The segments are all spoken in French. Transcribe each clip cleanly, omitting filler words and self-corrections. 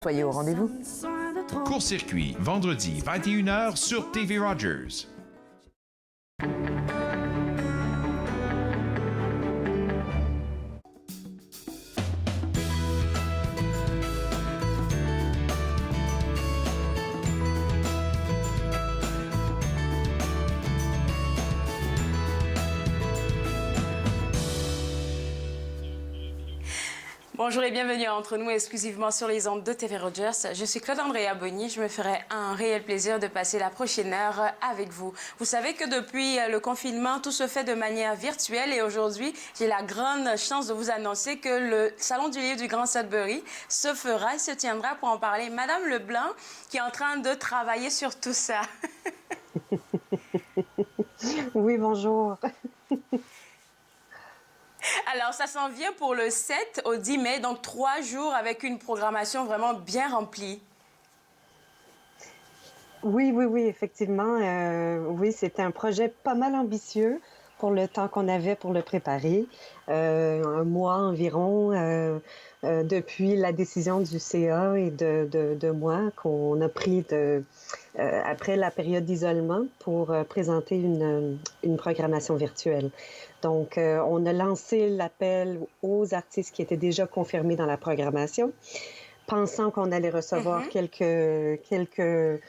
Soyez au rendez-vous. Court-circuit, vendredi 21h sur TV Rogers. Bonjour et bienvenue entre nous exclusivement sur les ondes de TV Rogers. Je suis Claude-Andrea Bonny. Je me ferai un réel plaisir de passer la prochaine heure avec vous. Vous savez que depuis le confinement, tout se fait de manière virtuelle et aujourd'hui, j'ai la grande chance de vous annoncer que le Salon du livre du Grand Sudbury se fera et se tiendra pour en parler. Madame Leblanc qui est en train de travailler sur tout ça. Oui, bonjour. Alors, ça s'en vient pour le 7 au 10 mai, donc 3 jours avec une programmation vraiment bien remplie. Oui, effectivement. Oui, c'était un projet pas mal ambitieux pour le temps qu'on avait pour le préparer. Un mois environ depuis la décision du CA et de moi qu'on a pris après la période d'isolement pour présenter une programmation virtuelle. Donc, on a lancé l'appel aux artistes qui étaient déjà confirmés dans la programmation, pensant qu'on allait recevoir quelques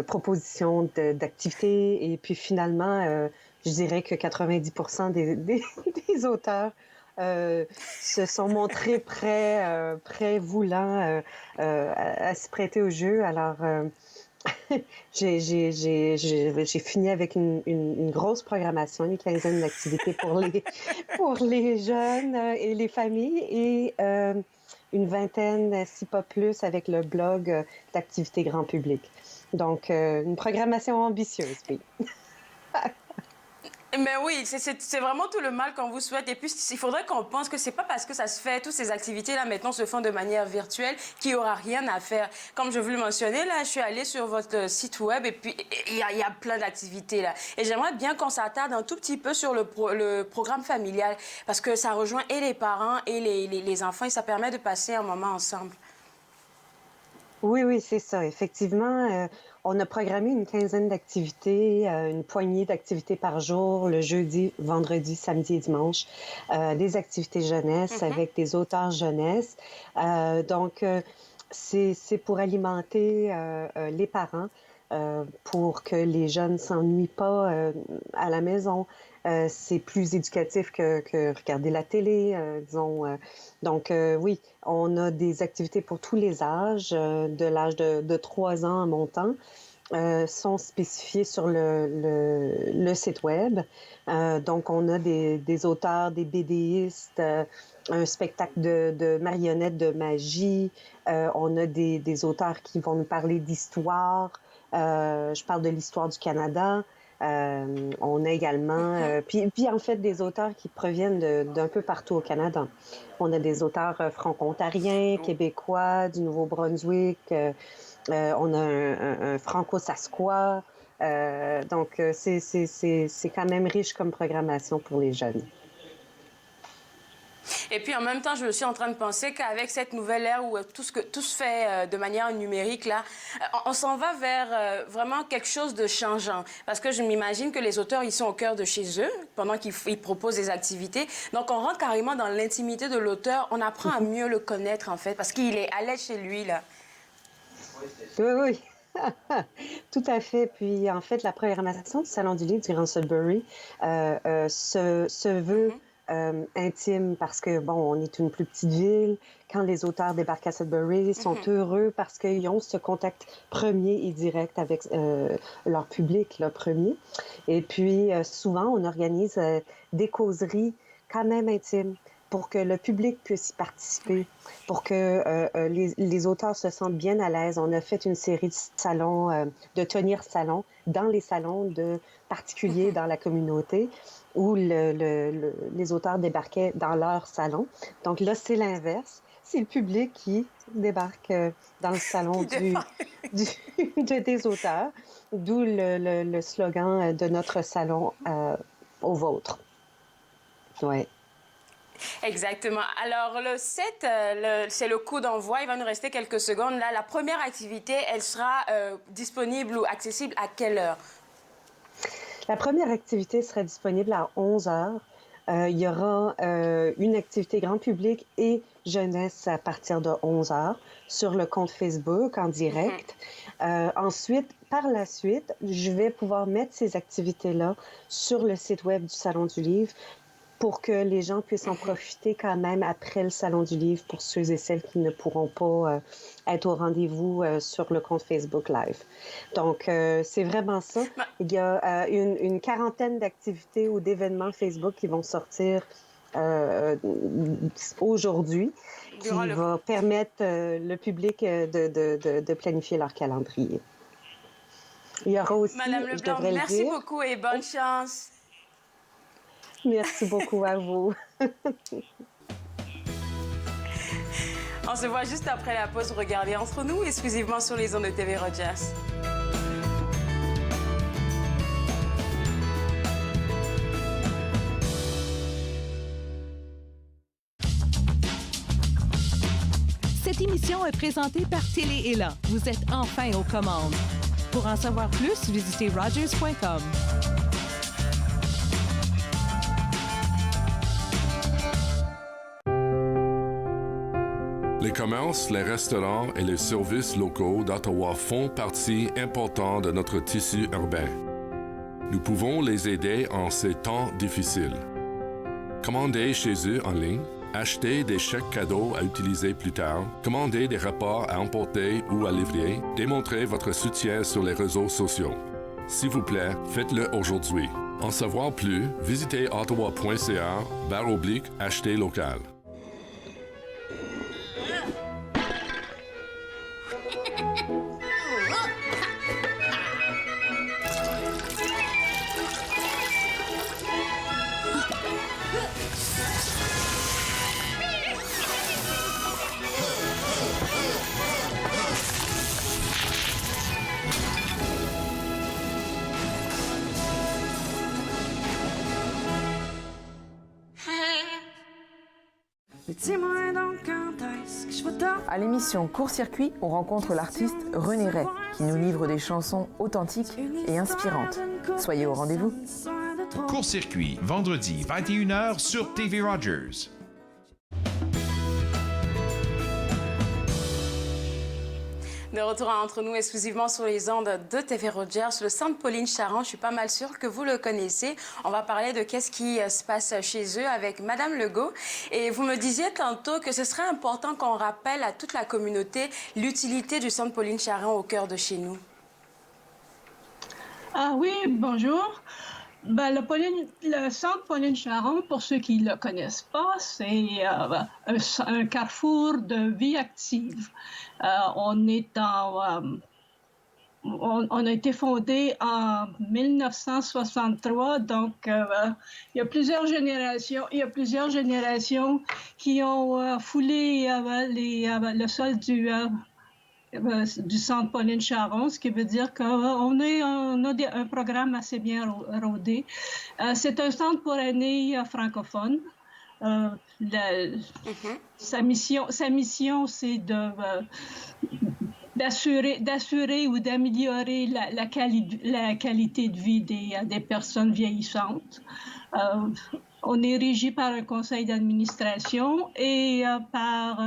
propositions d'activités. Et puis finalement, je dirais que 90% des auteurs se sont montrés prêts voulants à se prêter au jeu. Alors, j'ai fini avec une grosse programmation, une quinzaine d'activités pour les jeunes et les familles et une vingtaine, si pas plus, avec le blog d'activités grand public. Donc, une programmation ambitieuse, oui. Mais oui, c'est vraiment tout le mal qu'on vous souhaite. Et puis, il faudrait qu'on pense que c'est pas parce que ça se fait, toutes ces activités-là maintenant se font de manière virtuelle, qu'il n'y aura rien à faire. Comme je vous le mentionnais, là, je suis allée sur votre site web et puis il y a plein d'activités là. Et j'aimerais bien qu'on s'attarde un tout petit peu sur le programme familial parce que ça rejoint et les parents et les enfants et ça permet de passer un moment ensemble. Oui, c'est ça. Effectivement, on a programmé une quinzaine d'activités, une poignée d'activités par jour, le jeudi, vendredi, samedi et dimanche, des activités jeunesse avec des auteurs jeunesse. Donc, c'est pour alimenter les parents. Pour que les jeunes ne s'ennuient pas à la maison. C'est plus éducatif que regarder la télé, disons. Donc, oui, on a des activités pour tous les âges, de l'âge de 3 ans en montant. Sont spécifiés sur le site web. Donc, on a des auteurs, des BDistes, un spectacle de marionnettes, de magie. On a des auteurs qui vont nous parler d'histoire. Je parle de l'histoire du Canada. On a également, puis en fait des auteurs qui proviennent d'un peu partout au Canada. On a des auteurs franco-ontariens, québécois, du Nouveau-Brunswick. On a un franco-sasquois. Donc c'est quand même riche comme programmation pour les jeunes. Et puis en même temps, je suis en train de penser qu'avec cette nouvelle ère où tout se fait de manière numérique, là, on s'en va vers vraiment quelque chose de changeant. Parce que je m'imagine que les auteurs, ils sont au cœur de chez eux pendant qu'ils proposent des activités. Donc on rentre carrément dans l'intimité de l'auteur. On apprend à mieux le connaître, en fait, parce qu'il est à l'aise chez lui, là. Oui. Tout à fait. Puis, en fait, la programmation du Salon du livre du Grand Sudbury se veut intime parce que, bon, on est une plus petite ville. Quand les auteurs débarquent à Sudbury, ils sont heureux parce qu'ils ont ce contact premier et direct avec leur public, le premier. Et puis, souvent, on organise des causeries quand même intimes pour que le public puisse y participer, pour que les auteurs se sentent bien à l'aise. On a fait une série de salons, de tenir salon dans les salons de particuliers dans la communauté où les auteurs débarquaient dans leur salon. Donc là, c'est l'inverse. C'est le public qui débarque dans le salon des auteurs, d'où le slogan de notre salon au vôtre. Ouais. Exactement. Alors, le 7, c'est le coup d'envoi. Il va nous rester quelques secondes. Là, la première activité, elle sera disponible ou accessible à quelle heure? La première activité sera disponible à 11 heures. Il y aura une activité grand public et jeunesse à partir de 11 heures sur le compte Facebook en direct. Ensuite, par la suite, je vais pouvoir mettre ces activités-là sur le site web du Salon du Livre pour que les gens puissent en profiter quand même après le Salon du Livre pour ceux et celles qui ne pourront pas être au rendez-vous sur le compte Facebook Live. Donc, c'est vraiment ça. Il y a une quarantaine d'activités ou d'événements Facebook qui vont sortir aujourd'hui, qui va permettre le public de planifier leur calendrier. Il y aura aussi, Madame Leblanc, merci beaucoup et bonne chance. Merci beaucoup à vous. On se voit juste après la pause. Regardez Entre nous, exclusivement sur les ondes de TV Rogers. Cette émission est présentée par Télé Élan. Vous êtes enfin aux commandes. Pour en savoir plus, visitez rogers.com. Les commerces, les restaurants et les services locaux d'Ottawa font partie importante de notre tissu urbain. Nous pouvons les aider en ces temps difficiles. Commandez chez eux en ligne, achetez des chèques cadeaux à utiliser plus tard, commandez des repas à emporter ou à livrer, démontrez votre soutien sur les réseaux sociaux. S'il vous plaît, faites-le aujourd'hui. En savoir plus, visitez ottawa.ca/acheter local. À l'émission Court-Circuit, on rencontre l'artiste René Ray, qui nous livre des chansons authentiques et inspirantes. Soyez au rendez-vous. Court-Circuit, vendredi 21h sur TV Rogers. De retour Entre nous, exclusivement sur les ondes de TV Rogers, le Centre Pauline Charron. Je suis pas mal sûre que vous le connaissez. On va parler de qu'est-ce qui se passe chez eux avec Madame Legault. Et vous me disiez tantôt que ce serait important qu'on rappelle à toute la communauté l'utilité du Centre Pauline Charron au cœur de chez nous. Ah oui, bonjour. Ben, le Centre Pauline Charron, pour ceux qui ne le connaissent pas, c'est un carrefour de vie active. On a été fondé en 1963, donc il y a plusieurs générations qui ont foulé le sol du Centre Pauline Charron, ce qui veut dire qu'on a un programme assez bien rodé. C'est un centre pour aînés francophones. Sa mission, c'est d'assurer ou d'améliorer la qualité de vie des personnes vieillissantes. On est régi par un conseil d'administration et par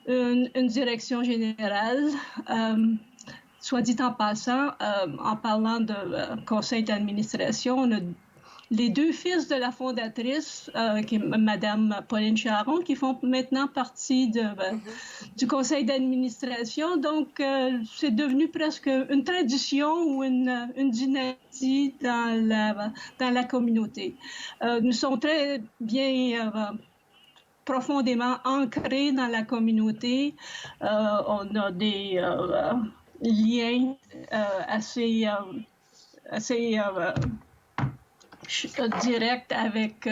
une direction générale. Soit dit en passant, en parlant de conseil d'administration, on a les deux fils de la fondatrice, qui est Mme Pauline Charron, qui font maintenant partie du conseil d'administration. Donc, c'est devenu presque une tradition ou une dynastie dans la communauté. Nous sommes très bien profondément ancrés dans la communauté. On a des liens assez direct avec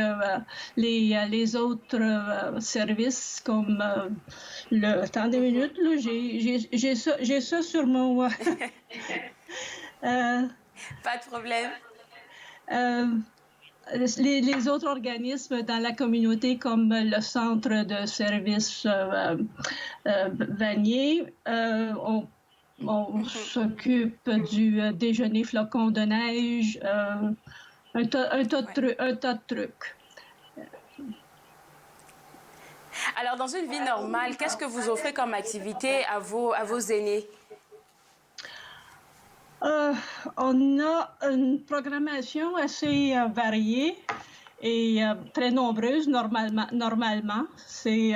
les autres services comme le temps des minutes. Là, j'ai ça sur mon... Pas de problème. les autres organismes dans la communauté, comme le centre de services Vanier, on s'occupe du déjeuner flocon de neige, un tas de trucs. Alors, dans une vie normale, qu'est-ce que vous offrez comme activité à vos aînés? On a une programmation assez variée et très nombreuse normalement. C'est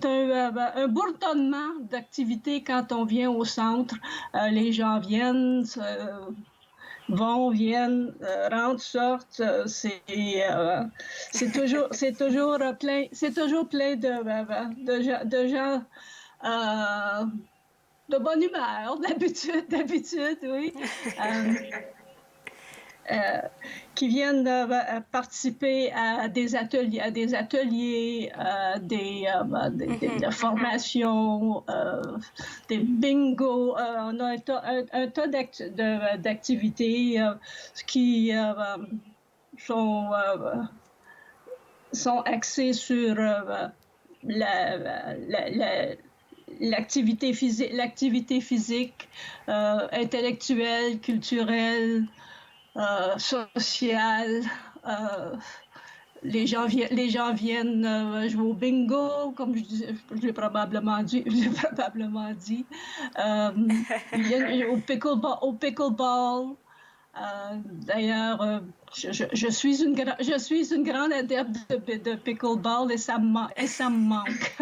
un bourdonnement d'activités quand on vient au centre. Les gens viennent, viennent, rentrent, sortent. C'est toujours plein de gens de bonne humeur, d'habitude, oui. Qui viennent participer à des ateliers, des formations, des bingos. On a un tas d'activités qui sont axées sur l'activité physique, intellectuelle, culturelle, sociale. Les gens viennent jouer au bingo, comme je l'ai probablement dit. Ils viennent au pickleball. D'ailleurs, je suis une grande adepte de pickleball et ça me manque.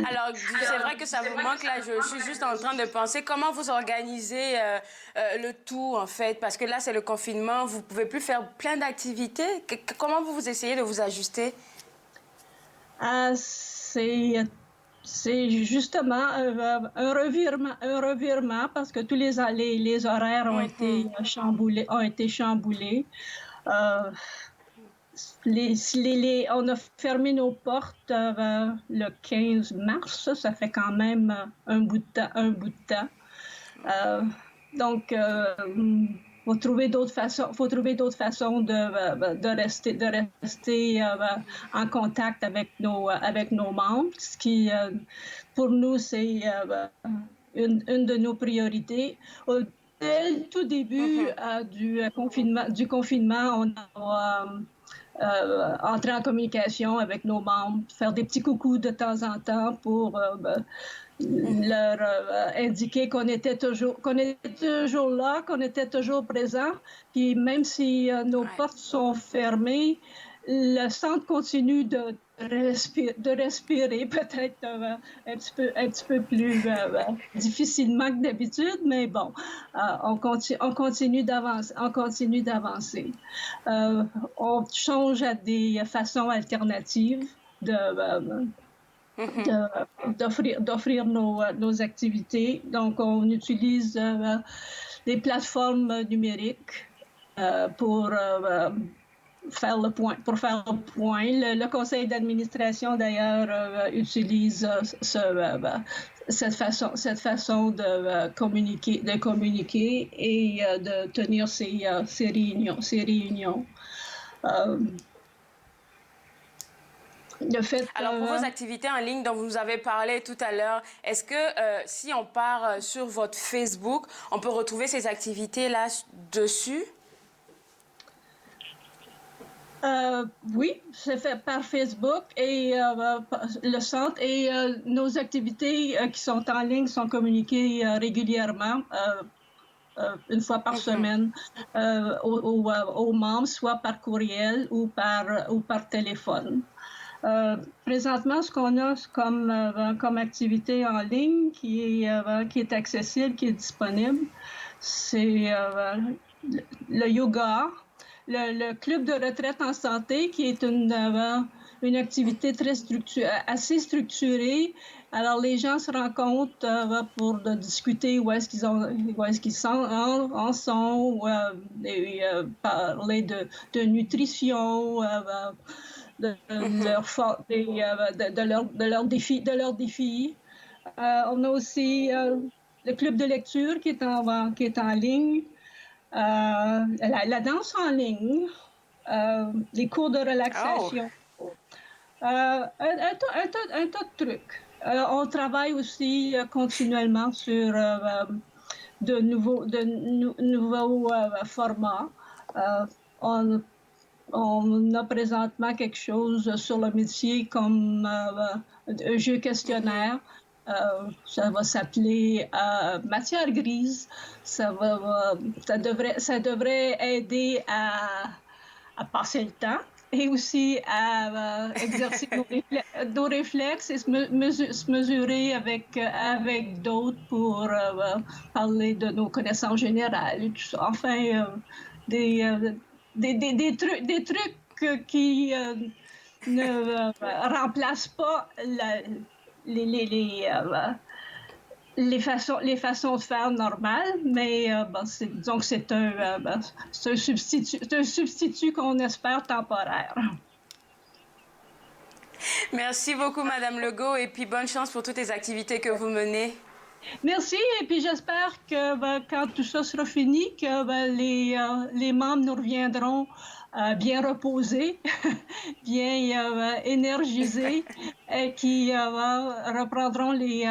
Alors, c'est vrai que ça vous manque, là, je suis juste en train de penser comment vous organisez le tout, en fait, parce que là, c'est le confinement, vous ne pouvez plus faire plein d'activités. Comment vous essayez de vous ajuster? C'est justement un revirement parce que tous les horaires ont été chamboulés. On a fermé nos portes le 15 mars, ça fait quand même un bout de temps. Donc, faut trouver d'autres façons de rester en contact avec nos membres, ce qui, pour nous, c'est une de nos priorités. Dès le tout début du confinement, on a entrer en communication avec nos membres, faire des petits coucous de temps en temps pour leur indiquer qu'on était toujours là, qu'on était toujours présent. Puis même si nos portes sont fermées, le centre continue de respirer peut-être un petit peu plus difficilement que d'habitude, mais bon, on continue d'avancer. On change à des façons alternatives d'offrir nos activités. Donc, on utilise des plateformes numériques pour faire le point. Le conseil d'administration, d'ailleurs, utilise cette façon de communiquer et de tenir ces réunions. Alors, pour vos activités en ligne dont vous nous avez parlé tout à l'heure, est-ce que si on part sur votre Facebook, on peut retrouver ces activités-là dessus? Oui, c'est fait par Facebook et le centre et nos activités qui sont en ligne sont communiquées régulièrement, une fois par semaine, aux membres, soit par courriel ou par téléphone. Présentement, ce qu'on a comme activité en ligne qui est accessible, qui est disponible, c'est le yoga, le club de retraite en santé, qui est une activité assez structurée. Alors, les gens se rencontrent pour discuter où est-ce qu'ils en sont, parler de nutrition, de leurs défis. On a aussi le club de lecture qui est en ligne, la danse en ligne, les cours de relaxation. Un tas de trucs. On travaille aussi continuellement sur de nouveaux formats. On a présentement quelque chose sur le métier comme un jeu questionnaire. Ça va s'appeler Matière grise. Ça devrait aider à passer le temps et aussi à exercer nos réflexes et se mesurer avec d'autres pour parler de nos connaissances générales et tout ça. Enfin, des trucs qui ne remplacent pas les façons de faire normales, mais disons que c'est un substitut qu'on espère temporaire. Merci beaucoup, Madame Legault, et puis bonne chance pour toutes les activités que vous menez. Merci, et puis j'espère que quand tout ça sera fini, que les membres nous reviendront bien reposés, bien énergisés, et qui reprendront les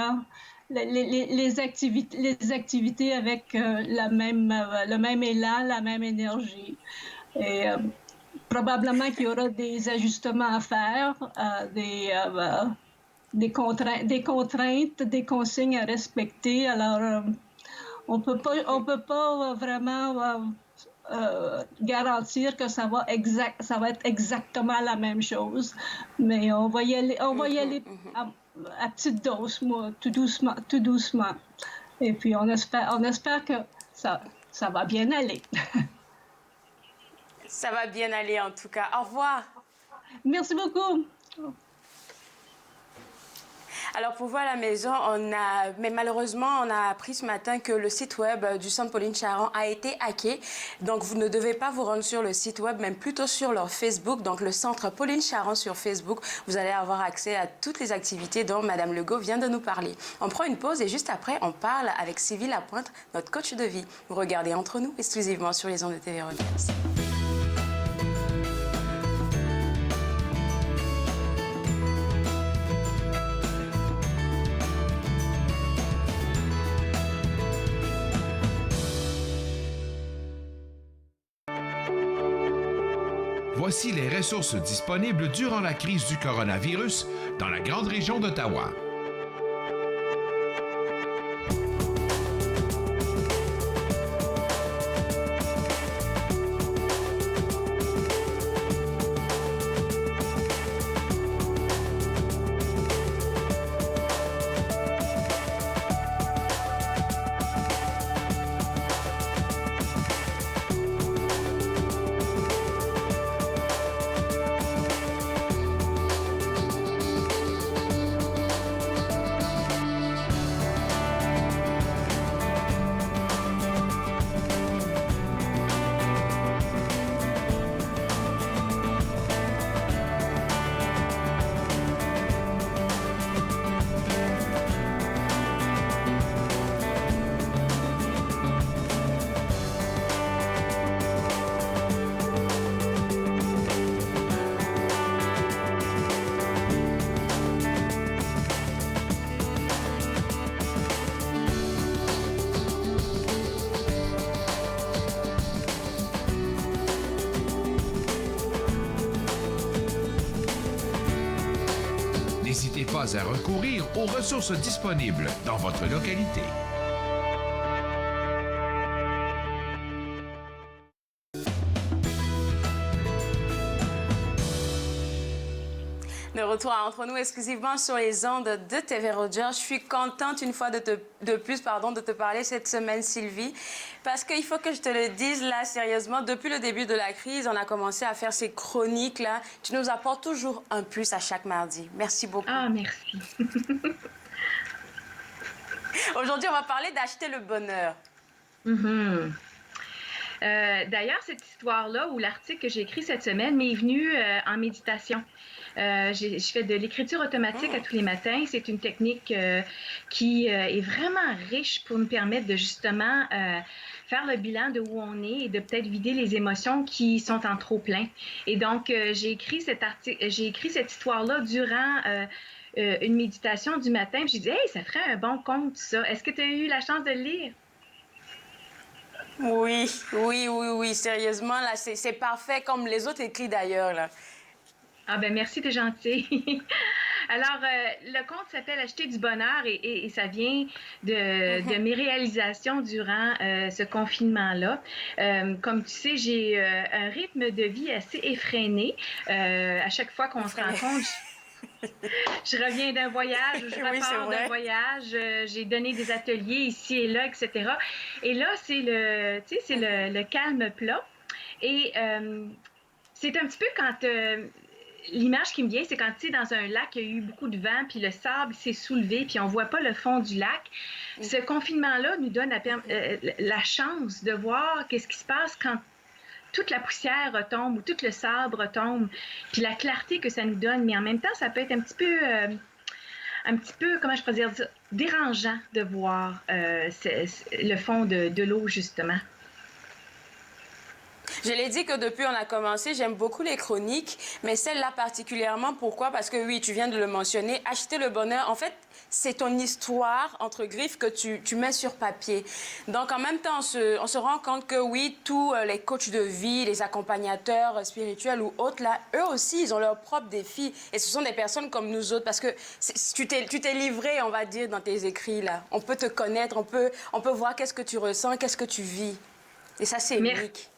activités avec le même élan, la même énergie. Et probablement qu'il y aura des ajustements à faire, des contraintes, des consignes à respecter. Alors, on peut pas vraiment garantir que ça va être exactement la même chose, mais on va y aller à petite dose, tout doucement. Et puis on espère que ça va bien aller. Ça va bien aller en tout cas. Au revoir. Merci beaucoup. Alors pour vous à la maison, mais malheureusement, on a appris ce matin que le site web du Centre Pauline Charron a été hacké. Donc vous ne devez pas vous rendre sur le site web, mais plutôt sur leur Facebook. Donc le Centre Pauline Charron sur Facebook, vous allez avoir accès à toutes les activités dont Madame Legault vient de nous parler. On prend une pause et juste après, on parle avec Sylvie Lapointe, notre coach de vie. Vous regardez Entre nous exclusivement sur les ondes de TV Rogers. Voici les ressources disponibles durant la crise du coronavirus dans la grande région d'Ottawa. N'hésitez pas à recourir aux ressources disponibles dans votre localité. De retour à Entre nous exclusivement sur les ondes de TV Rogers. Je suis contente une fois de plus de te parler cette semaine, Sylvie, parce qu'il faut que je te le dise là, sérieusement, depuis le début de la crise, on a commencé à faire ces chroniques là. Tu nous apportes toujours un plus à chaque mardi. Merci beaucoup. Ah, merci. Aujourd'hui, on va parler d'acheter le bonheur. D'ailleurs, cette histoire-là, ou l'article que j'ai écrit cette semaine, m'est venu en méditation. Je fais de l'écriture automatique à tous les matins. C'est une technique qui est vraiment riche pour nous permettre de justement faire le bilan de où on est et de peut-être vider les émotions qui sont en trop plein. Et donc, j'ai écrit cette histoire-là durant une méditation du matin. J'ai dit, hey, ça ferait un bon conte, ça. Est-ce que tu as eu la chance de le lire? Oui, sérieusement, là, c'est parfait, comme les autres écrits d'ailleurs, là. Ah ben merci, t'es gentil. Alors, le conte s'appelle Acheter du bonheur et ça vient de mes réalisations durant ce confinement-là. Comme tu sais, j'ai un rythme de vie assez effréné. À chaque fois qu'on se rencontre, je reviens d'un voyage, je repars d'un voyage, j'ai donné des ateliers ici et là, etc. Et là, c'est le calme plat. Et c'est un petit peu quand... l'image qui me vient, c'est quand tu es dans un lac, il y a eu beaucoup de vent, puis le sable s'est soulevé, puis on voit pas le fond du lac. Ce confinement-là nous donne la chance de voir qu'est-ce qui se passe quand toute la poussière retombe ou tout le sable retombe, puis la clarté que ça nous donne. Mais en même temps, ça peut être un petit peu, comment je pourrais dire, dérangeant de voir le fond de l'eau, justement. Je l'ai dit que depuis on a commencé, j'aime beaucoup les chroniques, mais celle-là particulièrement, pourquoi? Parce que oui, tu viens de le mentionner, Acheter le bonheur, en fait, c'est ton histoire, entre griffes, que tu mets sur papier. Donc, en même temps, on se rend compte que oui, tous les coachs de vie, les accompagnateurs spirituels ou autres, là, eux aussi, ils ont leurs propres défis. Et ce sont des personnes comme nous autres, parce que tu t'es livré, on va dire, dans tes écrits, là. On peut te connaître, on peut voir qu'est-ce que tu ressens, qu'est-ce que tu vis. Et ça, c'est unique.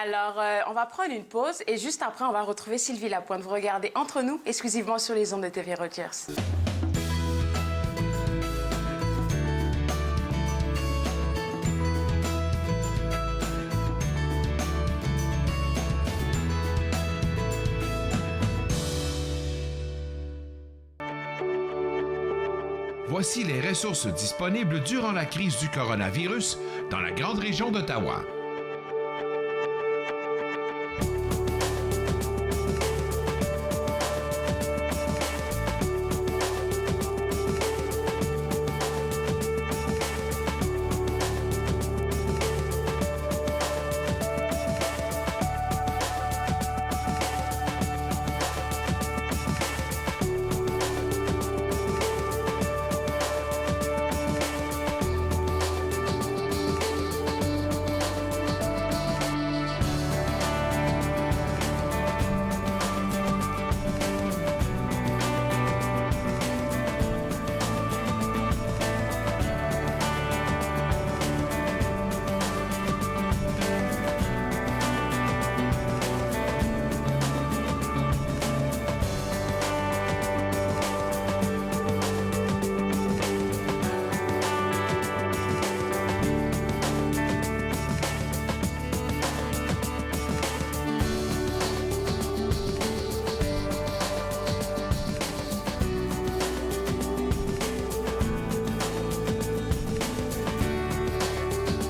Alors, on va prendre une pause et juste après, on va retrouver Sylvie Lapointe. Vous regardez Entre nous, exclusivement sur les ondes de TV Rogers. Voici les ressources disponibles durant la crise du coronavirus dans la grande région d'Ottawa.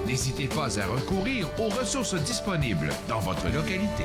N'hésitez pas à recourir aux ressources disponibles dans votre localité.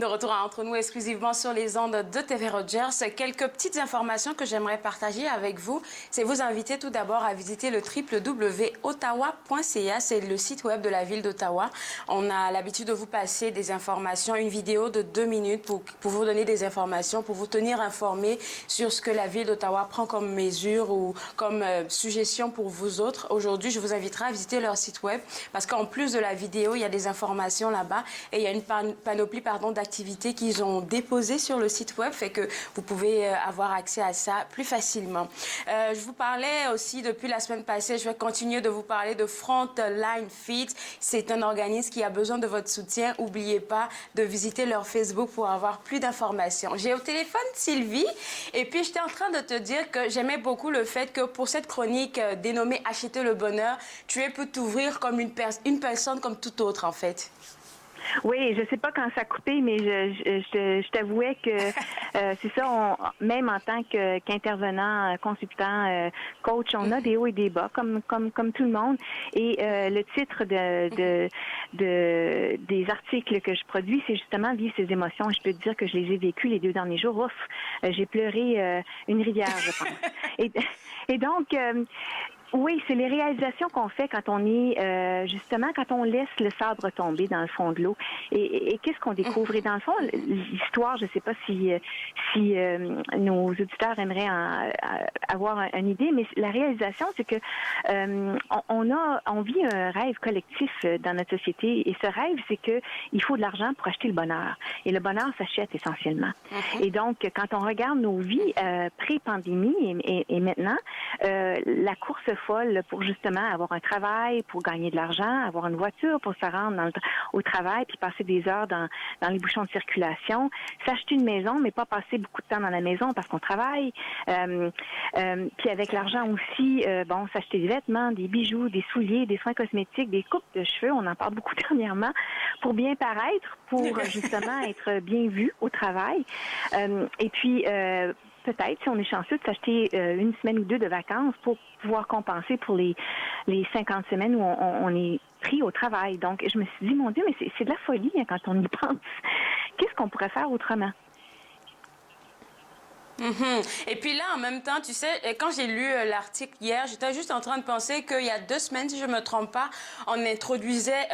De retour à Entre nous exclusivement sur les ondes de TV Rogers. Quelques petites informations que j'aimerais partager avec vous. C'est vous inviter tout d'abord à visiter le www.ottawa.ca. C'est le site web de la ville d'Ottawa. On a l'habitude de vous passer des informations, une vidéo de 2 minutes pour vous donner des informations, pour vous tenir informés sur ce que la ville d'Ottawa prend comme mesure ou comme suggestion pour vous autres. Aujourd'hui, je vous inviterai à visiter leur site web parce qu'en plus de la vidéo, il y a des informations là-bas et il y a une panoplie d'activités d'activités qu'ils ont déposées sur le site web, fait que vous pouvez avoir accès à ça plus facilement. Je vous parlais aussi depuis la semaine passée, je vais continuer de vous parler de Frontline Fit. C'est un organisme qui a besoin de votre soutien. N'oubliez pas de visiter leur Facebook pour avoir plus d'informations. J'ai au téléphone Sylvie et puis j'étais en train de te dire que j'aimais beaucoup le fait que pour cette chronique dénommée Acheter le bonheur, tu aies pu t'ouvrir comme une personne comme toute autre en fait. Oui, je sais pas quand ça a coupé, mais je t'avouais que c'est ça, même en tant qu'intervenant, consultant, coach, on a des hauts et des bas, comme tout le monde. Et le titre des articles que je produis, c'est justement Vivre ses émotions. Je peux te dire que je les ai vécues les 2 derniers jours. Ouf, j'ai pleuré une rivière, je pense. Et donc... oui, c'est les réalisations qu'on fait quand on est, justement, quand on laisse le sabre tomber dans le fond de l'eau. Et qu'est-ce qu'on découvre? Et dans le fond, l'histoire, je ne sais pas si nos auditeurs aimeraient avoir une idée, mais la réalisation, c'est que on vit un rêve collectif dans notre société. Et ce rêve, c'est que il faut de l'argent pour acheter le bonheur. Et le bonheur s'achète essentiellement. Et donc, quand on regarde nos vies pré-pandémie et maintenant, la course folle pour justement avoir un travail, pour gagner de l'argent, avoir une voiture pour se rendre au travail, puis passer des heures dans les bouchons de circulation, s'acheter une maison, mais pas passer beaucoup de temps dans la maison parce qu'on travaille. Puis avec l'argent aussi, s'acheter des vêtements, des bijoux, des souliers, des soins cosmétiques, des coupes de cheveux, on en parle beaucoup dernièrement, pour bien paraître, pour justement être bien vu au travail. Et puis... peut-être, si on est chanceux, de s'acheter une semaine ou 2 de vacances pour pouvoir compenser pour les 50 semaines où on est pris au travail. Donc, je me suis dit, mon Dieu, mais c'est de la folie hein, quand on y pense. Qu'est-ce qu'on pourrait faire autrement? Et puis là, en même temps, tu sais, quand j'ai lu l'article hier, j'étais juste en train de penser qu'il y a 2 semaines, si je me trompe pas, on introduisait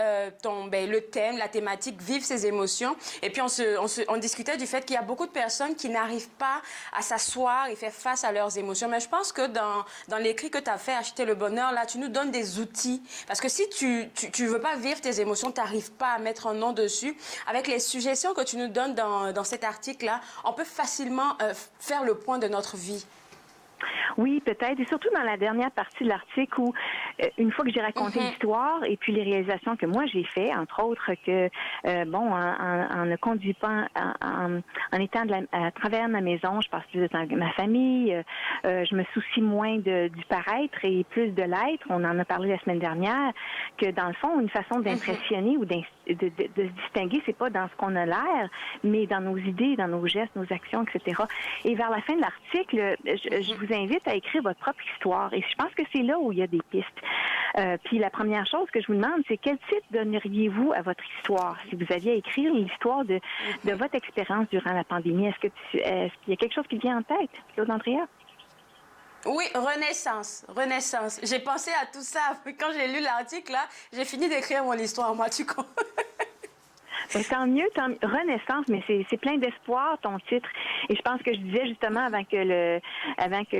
le thème, la thématique Vivre ses émotions. Et puis on discutait du fait qu'il y a beaucoup de personnes qui n'arrivent pas à s'asseoir et faire face à leurs émotions. Mais je pense que dans l'écrit que tu as fait, Acheter le bonheur, là, tu nous donnes des outils. Parce que si tu veux pas vivre tes émotions, tu n'arrives pas à mettre un nom dessus. Avec les suggestions que tu nous donnes dans cet article-là, on peut facilement faire le point de notre vie. Oui, peut-être. Et surtout dans la dernière partie de l'article où, une fois que j'ai raconté l'histoire et puis les réalisations que moi j'ai fait, entre autres que, en ne conduisant pas, en étant à travers ma maison, je passe plus de temps avec ma famille, je me soucie moins du paraître et plus de l'être. On en a parlé la semaine dernière, que dans le fond, une façon d'impressionner ou de se distinguer, c'est pas dans ce qu'on a l'air, mais dans nos idées, dans nos gestes, nos actions, etc. Et vers la fin de l'article, je vous invite à écrire votre propre histoire. Et je pense que c'est là où il y a des pistes. Puis la première chose que je vous demande, c'est quel titre donneriez-vous à votre histoire? Si vous aviez à écrire l'histoire de votre expérience durant la pandémie, est-ce qu'il y a quelque chose qui vient en tête, Claude Andrea? Oui, Renaissance. J'ai pensé à tout ça. Quand j'ai lu l'article, là, j'ai fini d'écrire mon histoire, moi, tu comprends? Tant mieux, Renaissance, mais c'est plein d'espoir, ton titre. Et je pense que je disais justement avant que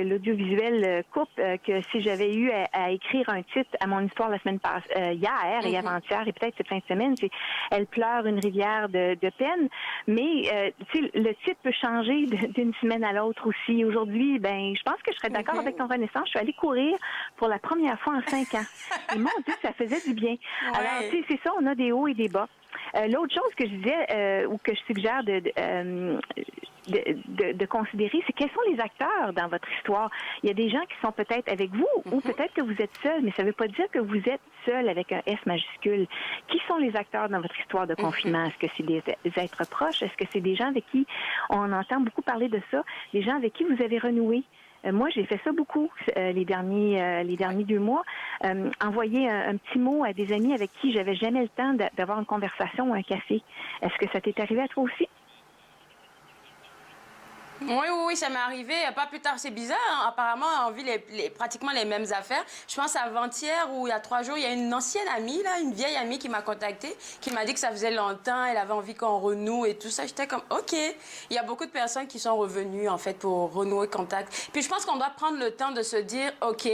l'audiovisuel coupe, que si j'avais eu à écrire un titre à mon histoire la semaine passée, hier et avant-hier, et peut-être cette fin de semaine, c'est « Elle pleure une rivière de peine ». Mais le titre peut changer d'une semaine à l'autre aussi. Aujourd'hui, je pense que je serais d'accord avec ton Renaissance. Je suis allée courir pour la première fois en 5 ans. Et mon Dieu, ça faisait du bien. Ouais. Alors, c'est ça, on a des hauts et des bas. L'autre chose que je disais, ou que je suggère de considérer, c'est quels sont les acteurs dans votre histoire. Il y a des gens qui sont peut-être avec vous, ou peut-être que vous êtes seul, mais ça ne veut pas dire que vous êtes seul avec un S majuscule. Qui sont les acteurs dans votre histoire de confinement? Est-ce que c'est des êtres proches? Est-ce que c'est des gens avec qui on entend beaucoup parler de ça? Des gens avec qui vous avez renoué? Moi, j'ai fait ça beaucoup les derniers 2 mois. Envoyer un petit mot à des amis avec qui j'avais jamais le temps d'avoir une conversation ou un café. Est-ce que ça t'est arrivé à toi aussi? Oui, ça m'est arrivé. Pas plus tard, c'est bizarre. Hein? Apparemment, on vit pratiquement les mêmes affaires. Je pense avant-hier ou il y a 3 jours, il y a une ancienne amie, là, une vieille amie qui m'a contactée, qui m'a dit que ça faisait longtemps, elle avait envie qu'on renoue et tout ça. J'étais comme, OK. Il y a beaucoup de personnes qui sont revenues, en fait, pour renouer contact. Puis je pense qu'on doit prendre le temps de se dire, OK,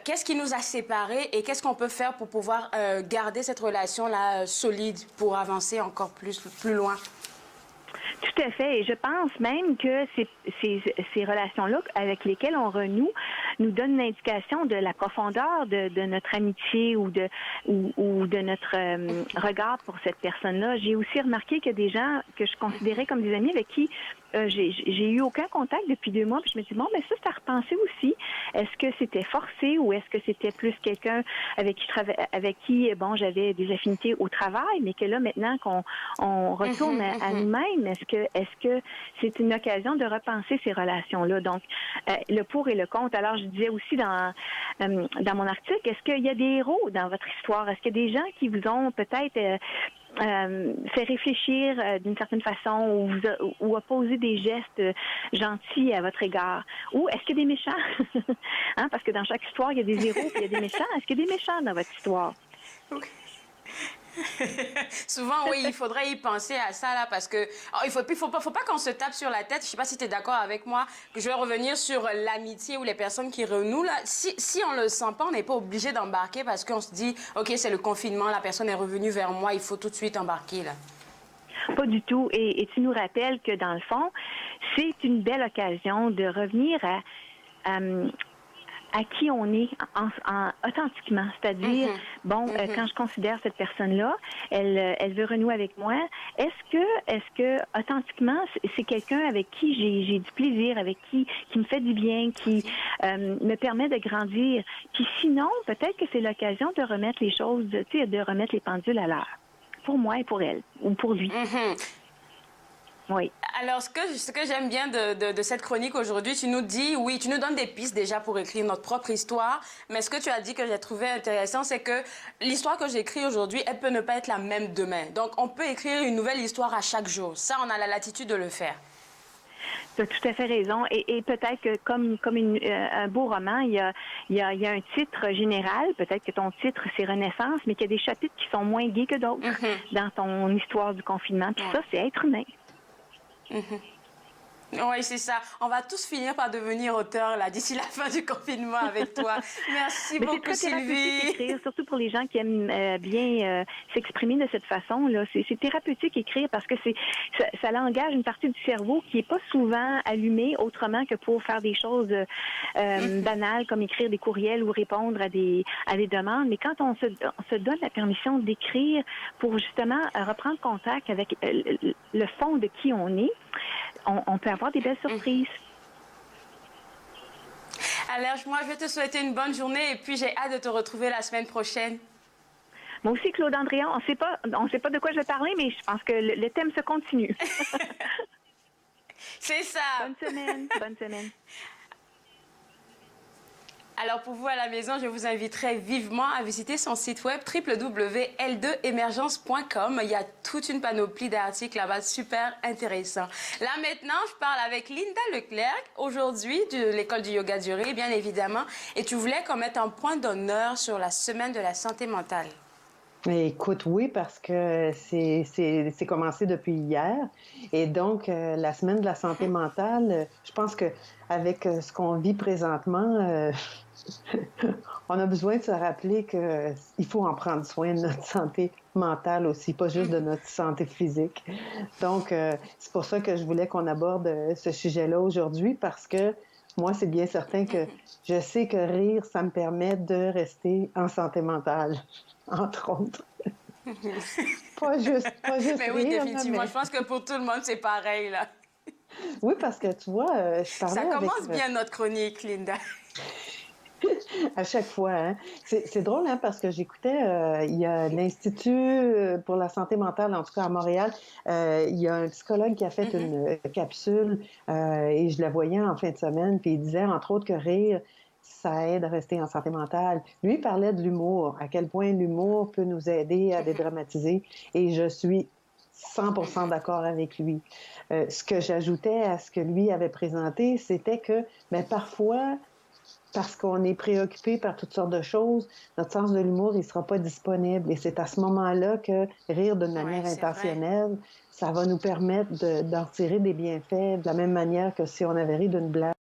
qu'est-ce qui nous a séparés et qu'est-ce qu'on peut faire pour pouvoir garder cette relation-là solide pour avancer encore plus loin? Tout à fait. Et je pense même que ces relations-là avec lesquelles on renoue nous donnent une indication de la profondeur de notre amitié ou de notre regard pour cette personne-là. J'ai aussi remarqué qu'il y a des gens que je considérais comme des amis avec qui j'ai eu aucun contact depuis 2 mois. Puis je me dis, bon, mais ça, c'est à repenser aussi. Est-ce que c'était forcé ou est-ce que c'était plus quelqu'un avec qui bon, j'avais des affinités au travail, mais que là, maintenant qu'on retourne à nous-mêmes, est-ce que c'est une occasion de repenser ces relations-là? Donc, le pour et le contre. Alors, je disais aussi dans mon article, est-ce qu'il y a des héros dans votre histoire? Est-ce qu'il y a des gens qui vous ont peut-être fait réfléchir d'une certaine façon ou opposer des gestes gentils à votre égard? Ou est-ce qu'il y a des méchants? Hein, parce que dans chaque histoire, il y a des héros et il y a des méchants. Est-ce qu'il y a des méchants dans votre histoire? Oui. Souvent, oui, il faudrait y penser à ça, là, parce que il faut pas qu'on se tape sur la tête. Je sais pas si tu es d'accord avec moi, que je vais revenir sur l'amitié ou les personnes qui renouent, là. Si on le sent pas, on n'est pas obligé d'embarquer parce qu'on se dit, OK, c'est le confinement, la personne est revenue vers moi, il faut tout de suite embarquer, là. Pas du tout. Et tu nous rappelles que, dans le fond, c'est une belle occasion de revenir à qui on est authentiquement. C'est-à-dire, quand je considère cette personne-là, elle veut renouer avec moi, est-ce que authentiquement, c'est quelqu'un avec qui j'ai du plaisir, avec qui me fait du bien, qui me permet de grandir. Puis sinon, peut-être que c'est l'occasion de remettre les choses, tu sais, de remettre les pendules à l'heure. Pour moi et pour elle, ou pour lui. Oui. Alors, ce que j'aime bien de cette chronique aujourd'hui, tu nous dis, oui, tu nous donnes des pistes déjà pour écrire notre propre histoire, mais ce que tu as dit que j'ai trouvé intéressant, c'est que l'histoire que j'écris aujourd'hui, elle peut ne pas être la même demain. Donc, on peut écrire une nouvelle histoire à chaque jour. Ça, on a la latitude de le faire. Tu as tout à fait raison. Et peut-être que comme un beau roman, il y a un titre général. Peut-être que ton titre, c'est Renaissance, mais qu'il y a des chapitres qui sont moins gais que d'autres dans ton histoire du confinement. Puis ça, c'est être humain. Oui, c'est ça. On va tous finir par devenir auteurs là d'ici la fin du confinement avec toi. Merci beaucoup, Sylvie. Écrire, surtout pour les gens qui aiment bien s'exprimer de cette façon-là. C'est thérapeutique écrire parce que ça engage une partie du cerveau qui est pas souvent allumée autrement que pour faire des choses banales comme écrire des courriels ou répondre à des demandes. Mais quand on se donne la permission d'écrire pour justement reprendre contact avec le fond de qui on est, on peut avoir des belles surprises. Alors, moi, je vais te souhaiter une bonne journée et puis j'ai hâte de te retrouver la semaine prochaine. Moi aussi, Claude Andréan, on sait pas de quoi je vais parler, mais je pense que le thème se continue. C'est ça. Bonne semaine. Alors, pour vous à la maison, je vous inviterai vivement à visiter son site web www.l2emergence.com. Il y a toute une panoplie d'articles là-bas super intéressants. Là, maintenant, je parle avec Linda Leclerc, aujourd'hui de l'École du yoga duré, bien évidemment. Et tu voulais qu'on mette un point d'honneur sur la semaine de la santé mentale. Écoute, oui, parce que c'est commencé depuis hier. Et donc, la semaine de la santé mentale, je pense qu'avec ce qu'on vit présentement, on a besoin de se rappeler qu'il faut en prendre soin de notre santé mentale aussi, pas juste de notre santé physique. Donc, c'est pour ça que je voulais qu'on aborde ce sujet-là aujourd'hui, parce que moi, c'est bien certain que je sais que rire, ça me permet de rester en santé mentale, entre autres. pas juste mais oui, rire, définitivement. Mais... Je pense que pour tout le monde, c'est pareil, là. Oui, parce que tu vois, je parlais Ça commence avec... bien notre chronique, Linda. À chaque fois, hein. C'est drôle, hein, parce que j'écoutais, il y a l'Institut pour la santé mentale, en tout cas à Montréal, il y a un psychologue qui a fait une capsule et je la voyais en fin de semaine, puis il disait, entre autres, que rire, ça aide à rester en santé mentale. Lui, il parlait de l'humour, à quel point l'humour peut nous aider à dédramatiser, et je suis 100% d'accord avec lui. Ce que j'ajoutais à ce que lui avait présenté, c'était que, mais parfois, parce qu'on est préoccupé par toutes sortes de choses, notre sens de l'humour, il ne sera pas disponible. Et c'est à ce moment-là que rire d'une manière intentionnelle, ça va nous permettre d'en tirer des bienfaits de la même manière que si on avait ri d'une blague.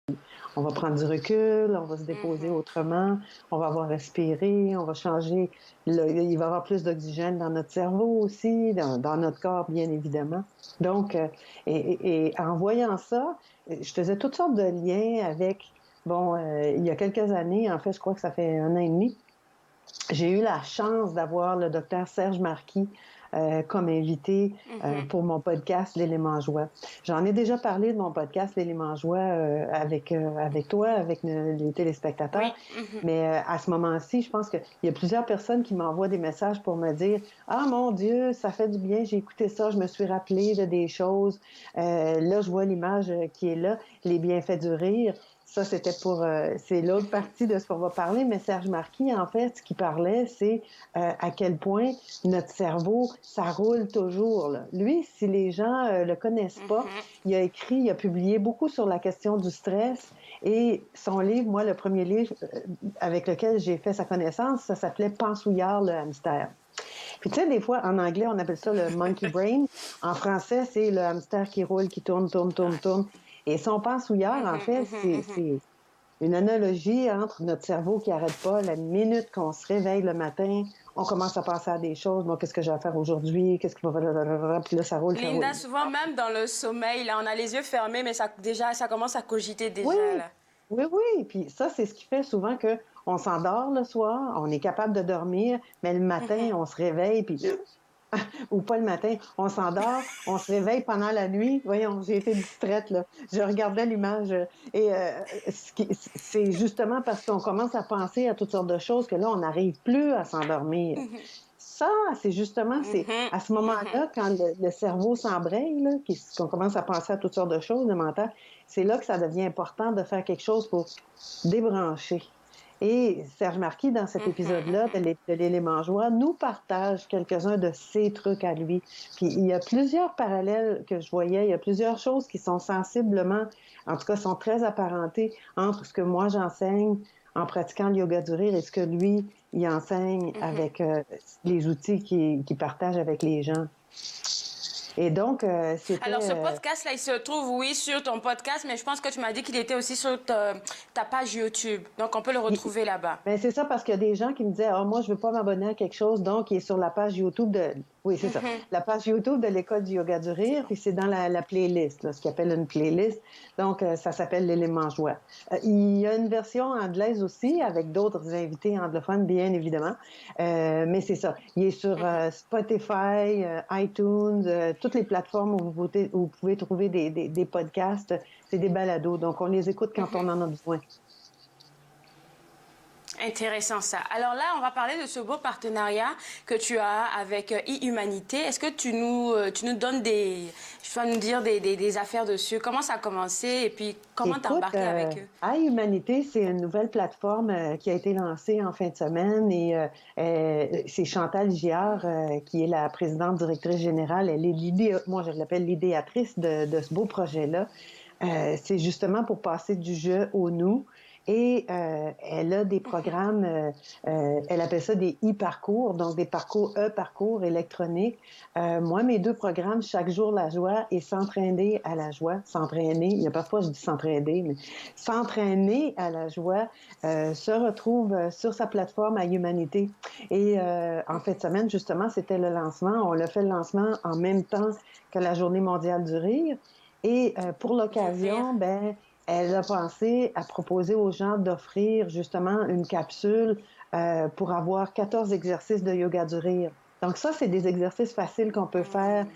on va prendre du recul, on va se déposer autrement, on va avoir respiré, on va changer, il va y avoir plus d'oxygène dans notre cerveau aussi, dans notre corps, bien évidemment. Donc, et en voyant ça, je faisais toutes sortes de liens avec, il y a quelques années, en fait, je crois que ça fait 1 an et demi, j'ai eu la chance d'avoir le docteur Serge Marquis comme invité pour mon podcast L'Élément Joie. J'en ai déjà parlé de mon podcast L'Élément Joie avec toi, avec les téléspectateurs, mais à ce moment-ci, je pense qu'il y a plusieurs personnes qui m'envoient des messages pour me dire « Ah mon Dieu, ça fait du bien, j'ai écouté ça, je me suis rappelé de des choses. Là, je vois l'image qui est là, les bienfaits du rire. » Ça, c'était c'est l'autre partie de ce qu'on va parler, mais Serge Marquis, en fait, ce qu'il parlait, c'est à quel point notre cerveau, ça roule toujours, là. Lui, si les gens le connaissent pas, il a publié beaucoup sur la question du stress et son livre, moi, le premier livre avec lequel j'ai fait sa connaissance, ça s'appelait « Pensouillard le hamster ». Puis tu sais, des fois, en anglais, on appelle ça le « monkey brain ». En français, c'est le hamster qui roule, qui tourne. Et son pensouillard, en fait, c'est une analogie entre notre cerveau qui n'arrête pas. La minute qu'on se réveille le matin, on commence à penser à des choses. Bon, qu'est-ce que j'ai à faire aujourd'hui? Qu'est-ce qui va... Puis là, ça roule. Linda, souvent, même dans le sommeil, là, on a les yeux fermés, mais ça commence à cogiter déjà. Oui, là. oui. Puis ça, c'est ce qui fait souvent qu'on s'endort le soir, on est capable de dormir, mais le matin, on se réveille, puis... ou pas le matin, on s'endort, on se réveille pendant la nuit. Voyons, j'ai été distraite, là. Je regardais l'image et c'est justement parce qu'on commence à penser à toutes sortes de choses que là, on n'arrive plus à s'endormir. Ça, c'est justement, c'est à ce moment-là, quand le cerveau s'embraye, là, qu'on commence à penser à toutes sortes de choses, le mental, c'est là que ça devient important de faire quelque chose pour débrancher. Et Serge Marquis, dans cet épisode-là de l'Élément Joie, nous partage quelques-uns de ses trucs à lui. Puis il y a plusieurs parallèles que je voyais, il y a plusieurs choses qui sont sensiblement, en tout cas, sont très apparentées entre ce que moi j'enseigne en pratiquant le yoga du rire et ce que lui, il enseigne avec les outils qu'il partage avec les gens. Et donc, c'était... Alors, ce podcast-là, il se trouve, oui, sur ton podcast, mais je pense que tu m'as dit qu'il était aussi sur ta page YouTube. Donc, on peut le retrouver là-bas. Bien, c'est ça, parce qu'il y a des gens qui me disaient « Ah, moi, je veux pas m'abonner à quelque chose, donc il est sur la page YouTube de... » Oui, c'est ça. La page YouTube de l'École du yoga du rire, puis c'est dans la playlist, là, ce qu'ils appelle une playlist. Donc, ça s'appelle l'Élément Joie. Il y a une version anglaise aussi, avec d'autres invités anglophones, bien évidemment. Mais c'est ça. Il est sur Spotify, iTunes, toutes les plateformes où vous pouvez trouver des podcasts. C'est des balados. Donc, on les écoute quand on en a besoin. Intéressant ça. Alors là, on va parler de ce beau partenariat que tu as avec e-Humanité. Est-ce que tu nous donnes tu vas nous dire des affaires dessus? Comment ça a commencé et puis comment t'as embarqué avec eux? e-Humanité, c'est une nouvelle plateforme qui a été lancée en fin de semaine et c'est Chantal Giard qui est la présidente directrice générale. Elle est moi je l'appelle l'idéatrice de ce beau projet-là. C'est justement pour passer du je au nous. Et elle a des programmes, elle appelle ça des e-parcours, donc des parcours électroniques. Moi, mes 2 programmes, Chaque jour la joie et S'entraîner à la joie. S'entraîner, il y a parfois je dis s'entraider, mais S'entraîner à la joie se retrouve sur sa plateforme à Humanité. Et en fin de semaine, justement, c'était le lancement. On l'a fait le lancement en même temps que la Journée mondiale du rire. Et pour l'occasion, elle a pensé à proposer aux gens d'offrir justement une capsule pour avoir 14 exercices de yoga du rire. Donc ça, c'est des exercices faciles qu'on peut faire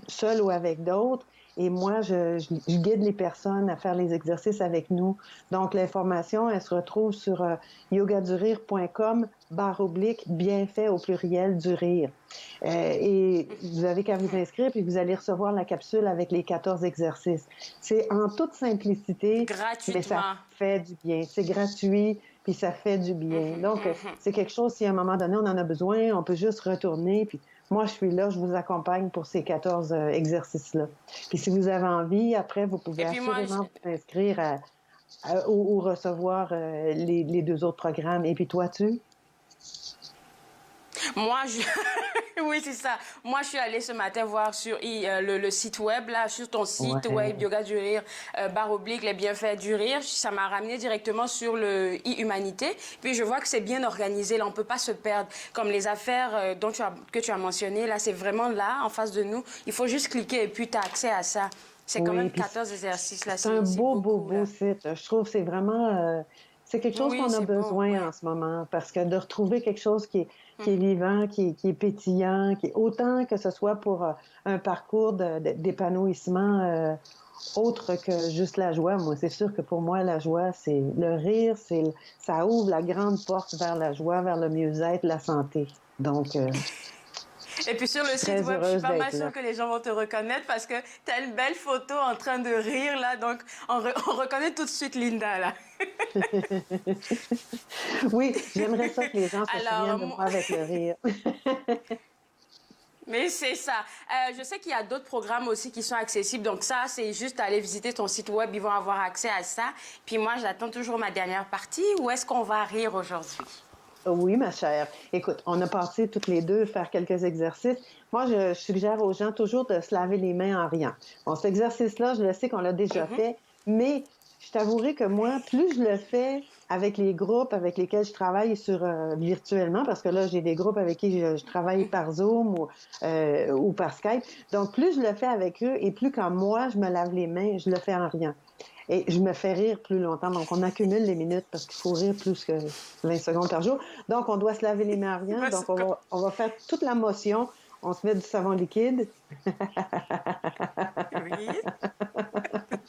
seul ou avec d'autres. Et moi, je guide les personnes à faire les exercices avec nous. Donc l'information, elle se retrouve sur yogadurire.com/bienfait au pluriel du rire. Et vous avez qu'à vous inscrire, puis vous allez recevoir la capsule avec les 14 exercices. C'est en toute simplicité, gratuitement. Mais ça fait du bien. C'est gratuit, puis ça fait du bien. Donc, c'est quelque chose, si à un moment donné, on en a besoin, on peut juste retourner, puis moi, je suis là, je vous accompagne pour ces 14 exercices-là. Puis si vous avez envie, après, vous pouvez assurément vous inscrire ou recevoir les 2 autres programmes. Et puis toi, Moi, oui, c'est ça. Moi, je suis allée ce matin voir sur le site web, là, sur ton site web, Yoga du Rire, / les bienfaits du rire. Ça m'a ramené directement sur le e-humanité. Puis, je vois que c'est bien organisé. Là, on ne peut pas se perdre. Comme les affaires que tu as mentionnées, là, c'est vraiment là, en face de nous. Il faut juste cliquer et puis tu as accès à ça. C'est quand même 14 exercices. Là, c'est un beau site. Je trouve que c'est vraiment... c'est quelque chose qu'on a besoin en ce moment, parce que de retrouver quelque chose qui est vivant, qui est pétillant, autant que ce soit pour un parcours d'épanouissement autre que juste la joie. Moi, c'est sûr que pour moi, la joie, c'est le rire, ça ouvre la grande porte vers la joie, vers le mieux-être, la santé. Donc... Et puis sur le site web, je suis pas mal sûre que les gens vont te reconnaître parce que tu as une belle photo en train de rire, là. Donc, on reconnaît tout de suite Linda, là. Oui, j'aimerais ça que les gens se souviennent de moi avec le rire. Mais c'est ça. Je sais qu'il y a d'autres programmes aussi qui sont accessibles. Donc ça, c'est juste aller visiter ton site web. Ils vont avoir accès à ça. Puis moi, j'attends toujours ma dernière partie. Où est-ce qu'on va rire aujourd'hui? Oui, ma chère. Écoute, on a passé toutes les deux faire quelques exercices. Moi, je suggère aux gens toujours de se laver les mains en riant. Bon, cet exercice-là, je le sais qu'on l'a déjà fait, mais je t'avouerai que moi, plus je le fais avec les groupes avec lesquels je travaille virtuellement, parce que là, j'ai des groupes avec qui je travaille par Zoom ou par Skype. Donc, plus je le fais avec eux et plus quand moi, je me lave les mains, je le fais en riant. Et je me fais rire plus longtemps. Donc, on accumule les minutes parce qu'il faut rire plus que 20 secondes par jour. Donc, on doit se laver les mains en riant. Donc, on va faire toute la motion. On se met du savon liquide. Oui.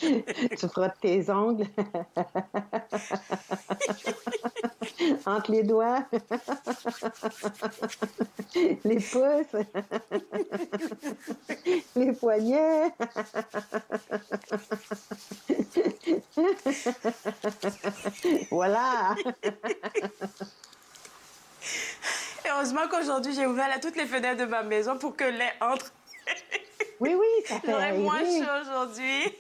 Tu frottes tes ongles. Entre les doigts. Les pouces. Les poignets. Voilà. Et heureusement qu'aujourd'hui, j'ai ouvert toutes les fenêtres de ma maison pour que l'air entre. Oui, ça fait J'aurais moins chaud aujourd'hui.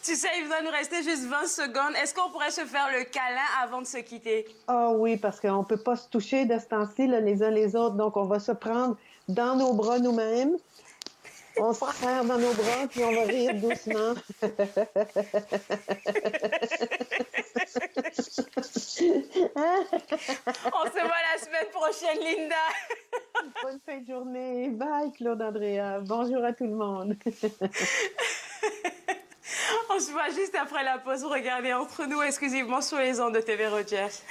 Tu sais, il va nous rester juste 20 secondes. Est-ce qu'on pourrait se faire le câlin avant de se quitter? Ah oui, parce qu'on ne peut pas se toucher de ce temps-ci, là, les uns les autres. Donc, on va se prendre dans nos bras nous-mêmes. On se serre dans nos bras, puis on va rire doucement. On se voit la semaine prochaine, Linda. Bonne fin de journée. Bye, Claude-Andrea. Bonjour à tout le monde. On se voit juste après la pause. Regardez entre nous exclusivement sur les ondes de TV Rogers.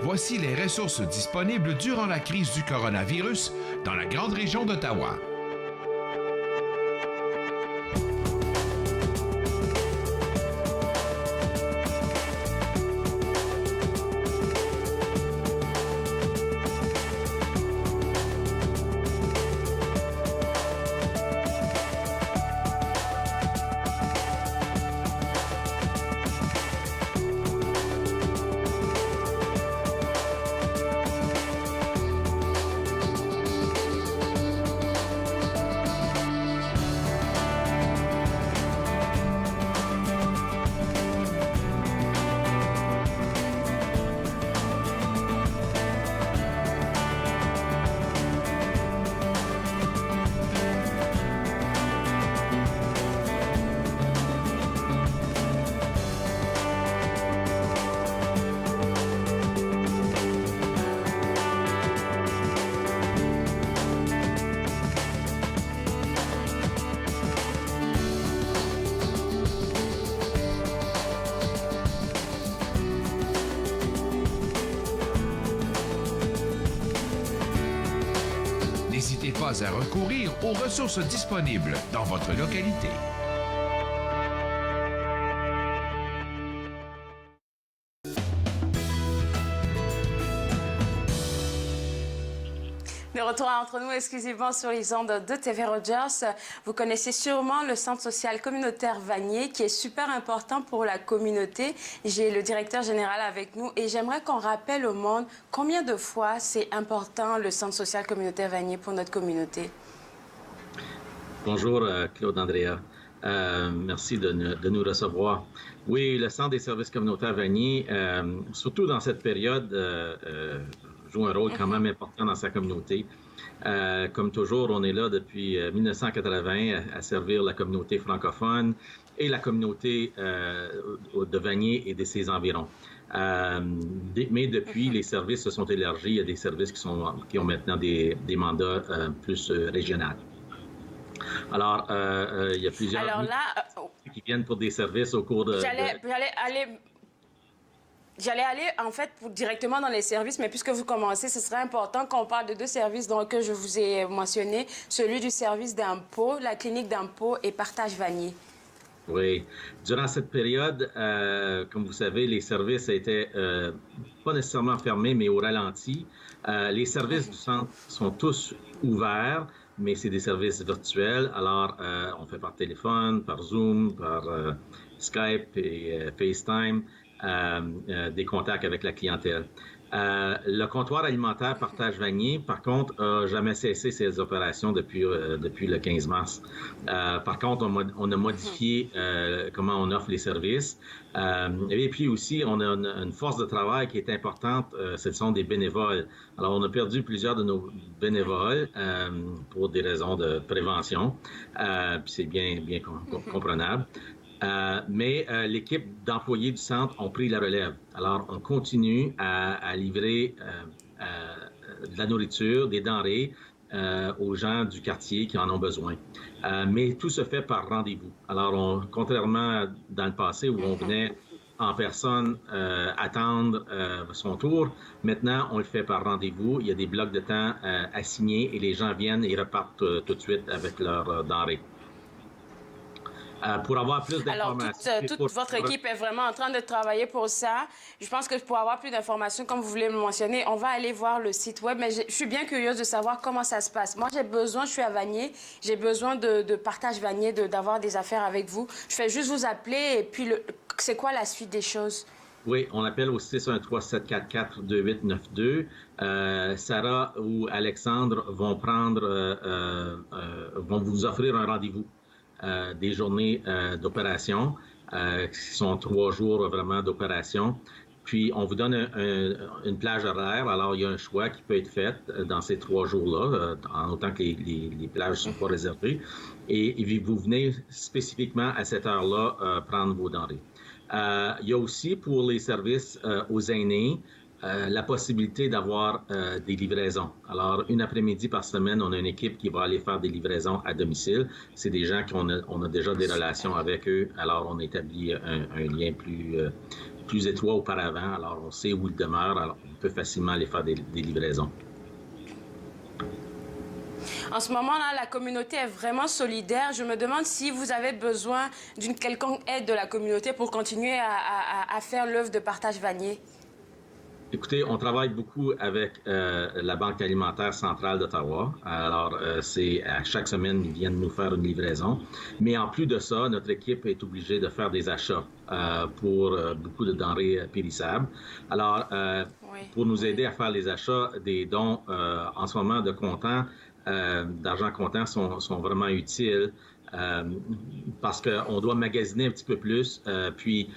Voici les ressources disponibles durant la crise du coronavirus dans la grande région d'Ottawa. N'hésitez pas à recourir aux ressources disponibles dans votre localité. De retour entre nous exclusivement sur les ondes de TV Rogers. Vous connaissez sûrement le Centre social communautaire Vanier qui est super important pour la communauté. J'ai le directeur général avec nous et j'aimerais qu'on rappelle au monde combien de fois c'est important le Centre social communautaire Vanier pour notre communauté. Bonjour Claude Andrea. Merci de nous recevoir. Oui, le Centre des services communautaires Vanier, surtout dans cette période, joue un rôle quand même important dans sa communauté. Comme toujours, on est là depuis 1980 à servir la communauté francophone et la communauté de Vanier et de ses environs. Mais depuis, les services se sont élargis. Il y a des services qui ont maintenant des mandats plus régionaux. Alors, il y a plusieurs qui viennent pour des services au cours de... J'allais aller, en fait, directement dans les services, mais puisque vous commencez, ce serait important qu'on parle de deux services que je vous ai mentionnés, celui du service d'impôt, la clinique d'impôt et Partage Vanier. Oui. Durant cette période, comme vous savez, les services étaient pas nécessairement fermés, mais au ralenti. Les services du centre sont tous ouverts, mais c'est des services virtuels. Alors, on fait par téléphone, par Zoom, par Skype et FaceTime. Des contacts avec la clientèle. Le comptoir alimentaire Partage Vanier, par contre, n'a jamais cessé ses opérations depuis le 15 mars. Par contre, on a modifié comment on offre les services. Et puis aussi, on a une force de travail qui est importante, ce sont des bénévoles. Alors, on a perdu plusieurs de nos bénévoles pour des raisons de prévention. Puis c'est bien comprenable. Mais l'équipe d'employés du centre ont pris la relève. Alors, on continue à livrer de la nourriture, des denrées aux gens du quartier qui en ont besoin. Mais tout se fait par rendez-vous. Alors, contrairement dans le passé où on venait en personne attendre son tour, maintenant, on le fait par rendez-vous. Il y a des blocs de temps assignés et les gens viennent et repartent tout de suite avec leurs denrées. Pour avoir plus d'informations... Alors, toute votre équipe est vraiment en train de travailler pour ça. Je pense que pour avoir plus d'informations, comme vous voulez me mentionner, on va aller voir le site web. Mais je suis bien curieuse de savoir comment ça se passe. Moi, je suis à Vanier, j'ai besoin de Partage Vanier, d'avoir des affaires avec vous. Je fais juste vous appeler et puis c'est quoi la suite des choses? Oui, on appelle au 613-744-2892. Sarah ou Alexandre vont vous offrir un rendez-vous. Des journées d'opération, qui sont 3 jours vraiment d'opération. Puis, on vous donne une plage horaire. Alors, il y a un choix qui peut être fait dans ces 3 jours-là, en autant que les plages ne sont pas réservées. Et vous venez spécifiquement à cette heure-là prendre vos denrées. Il y a aussi pour les services aux aînés, la possibilité d'avoir des livraisons. Alors, une après-midi par semaine, on a une équipe qui va aller faire des livraisons à domicile. C'est des gens qu'on a déjà des relations avec eux. Alors, on établit un lien plus étroit auparavant. Alors, on sait où ils demeurent. Alors, on peut facilement aller faire des livraisons. En ce moment-là, la communauté est vraiment solidaire. Je me demande si vous avez besoin d'une quelconque aide de la communauté pour continuer à faire l'œuvre de Partage Vanier. Écoutez, on travaille beaucoup avec la Banque alimentaire centrale d'Ottawa. Alors, à chaque semaine, ils viennent nous faire une livraison. Mais en plus de ça, notre équipe est obligée de faire des achats pour beaucoup de denrées périssables. Alors, pour nous aider à faire les achats, des dons en ce moment de comptant, d'argent comptant sont vraiment utiles. Parce qu'on doit magasiner un petit peu plus. Puis,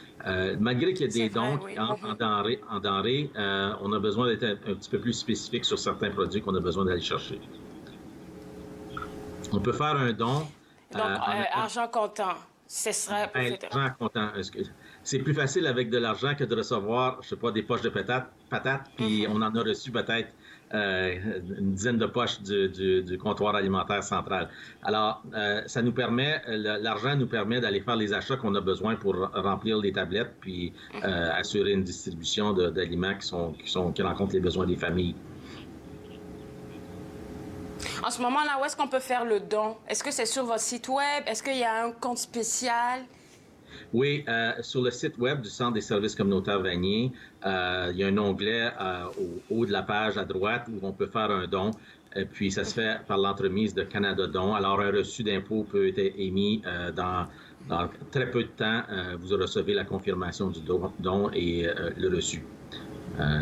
malgré qu'il y ait des dons en denrées, on a besoin d'être un petit peu plus spécifique sur certains produits qu'on a besoin d'aller chercher. On peut faire un don. Donc, argent comptant, ce serait... Argent comptant. C'est plus facile avec de l'argent que de recevoir, je sais pas, des poches de patates, puis on en a reçu peut-être une dizaine de poches du comptoir alimentaire central. Alors, ça nous permet, l'argent nous permet d'aller faire les achats qu'on a besoin pour remplir les tablettes, puis assurer une distribution d'aliments qui rencontrent les besoins des familles. En ce moment-là, où est-ce qu'on peut faire le don? Est-ce que c'est sur votre site web? Est-ce qu'il y a un compte spécial? Oui, sur le site web du Centre des services communautaires Vanier, il y a un onglet au haut de la page à droite où on peut faire un don. Puis ça se fait par l'entremise de Canada Don. Alors, un reçu d'impôt peut être émis dans très peu de temps. Vous recevez la confirmation du don et le reçu.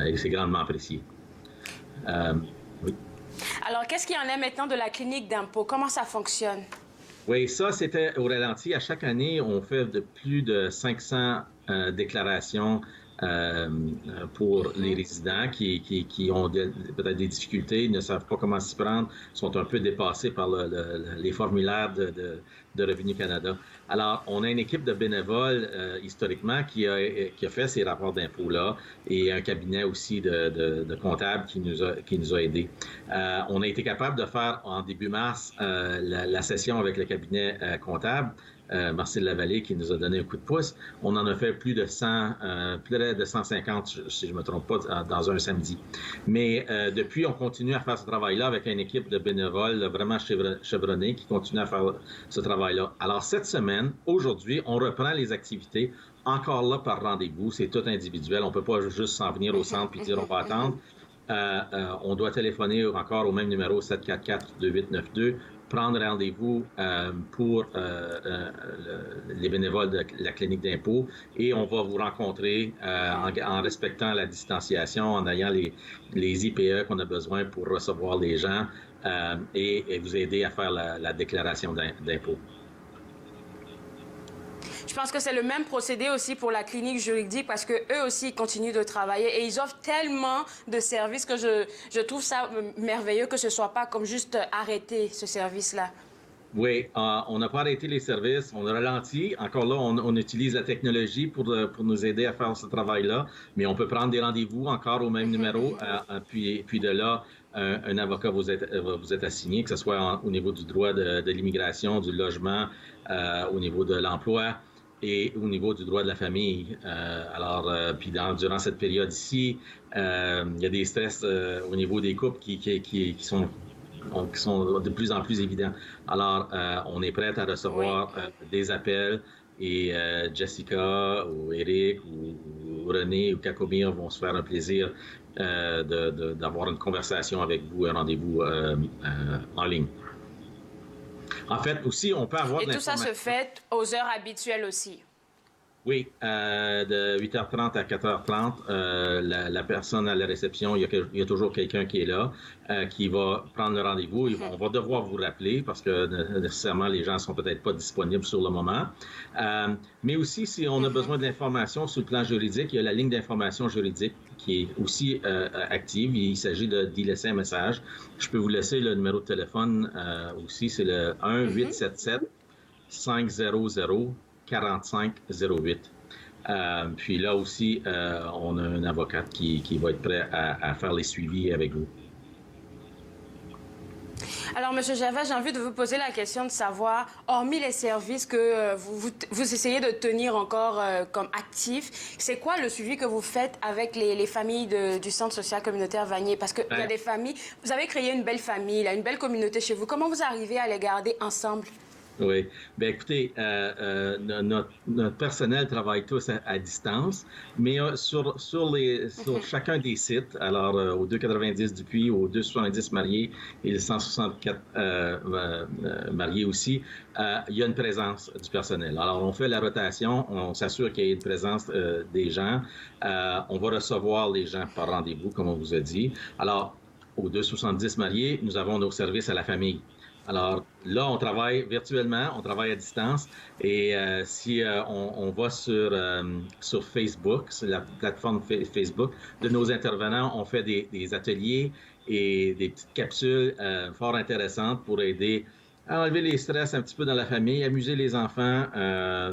Et c'est grandement apprécié. Oui. Alors, qu'est-ce qu'il y en est maintenant de la clinique d'impôt? Comment ça fonctionne? Oui, ça, c'était au ralenti. À chaque année, on fait plus de 500 déclarations pour les résidents qui ont peut-être des difficultés, ne savent pas comment s'y prendre, sont un peu dépassés par les formulaires de Revenu Canada. Alors, on a une équipe de bénévoles historiquement qui a fait ces rapports d'impôts-là et un cabinet aussi de comptables qui nous a aidés. On a été capable de faire en début mars la session avec le cabinet comptable. Marcel Lavallée qui nous a donné un coup de pouce. On en a fait plus de 150, si je ne me trompe pas, dans un samedi. Mais depuis, on continue à faire ce travail-là avec une équipe de bénévoles vraiment chevronnés qui continue à faire ce travail-là. Alors, cette semaine, aujourd'hui, on reprend les activités, encore là par rendez-vous. C'est tout individuel. On ne peut pas juste s'en venir au centre et dire on va attendre. On doit téléphoner encore au même numéro 744-2892, prendre rendez-vous pour les bénévoles de la clinique d'impôt et on va vous rencontrer en respectant la distanciation, en ayant les IPE qu'on a besoin pour recevoir les gens et vous aider à faire la déclaration d'impôt. Je pense que c'est le même procédé aussi pour la clinique juridique parce qu'eux aussi ils continuent de travailler et ils offrent tellement de services que je trouve ça merveilleux que ce ne soit pas comme juste arrêter ce service-là. Oui, on n'a pas arrêté les services, on a ralenti. Encore là, on utilise la technologie pour nous aider à faire ce travail-là, mais on peut prendre des rendez-vous encore au même numéro, puis de là, un avocat vous est assigné, que ce soit au niveau du droit de l'immigration, du logement, au niveau de l'emploi et au niveau du droit de la famille. Puis durant cette période ici, il y a des stress au niveau des couples qui sont de plus en plus évidents. Alors, on est prêt à recevoir des appels et Jessica ou Eric ou René ou Kakomir vont se faire un plaisir d'avoir une conversation avec vous, un rendez-vous en ligne. En fait, aussi, on peut avoir de l'information. Et tout ça se fait aux heures habituelles aussi? Oui, de 8h30 à 4h30, la personne à la réception, il y a toujours quelqu'un qui est là, qui va prendre le rendez-vous. On va devoir vous rappeler parce que nécessairement, les gens ne sont peut-être pas disponibles sur le moment. Mais aussi, si on a besoin d'informations sur le plan juridique, il y a la ligne d'information juridique qui est aussi active. Il s'agit d'y laisser un message. Je peux vous laisser le numéro de téléphone aussi, c'est le 1-877-500-4508. Puis là aussi, on a un avocat qui va être prêt à faire les suivis avec vous. Alors, M. Gervais, j'ai envie de vous poser la question de savoir, hormis les services que vous essayez de tenir encore comme actifs, c'est quoi le suivi que vous faites avec les familles du Centre social communautaire Vanier? Parce qu'il y a des familles, vous avez créé une belle famille, une belle communauté chez vous. Comment vous arrivez à les garder ensemble? Oui. Bien, écoutez, notre personnel travaille tous à distance, mais sur chacun des sites, alors au 290 du Puy, au 270 Mariés et le 164 Mariés aussi, il y a une présence du personnel. Alors, on fait la rotation, on s'assure qu'il y ait une présence des gens. On va recevoir les gens par rendez-vous, comme on vous a dit. Alors, au 270 Mariés, nous avons nos services à la famille. Alors là, on travaille virtuellement, on travaille à distance et si on va sur Facebook, sur la plateforme Facebook, de nos intervenants, on fait des ateliers et des petites capsules fort intéressantes pour aider à enlever les stress un petit peu dans la famille, amuser les enfants,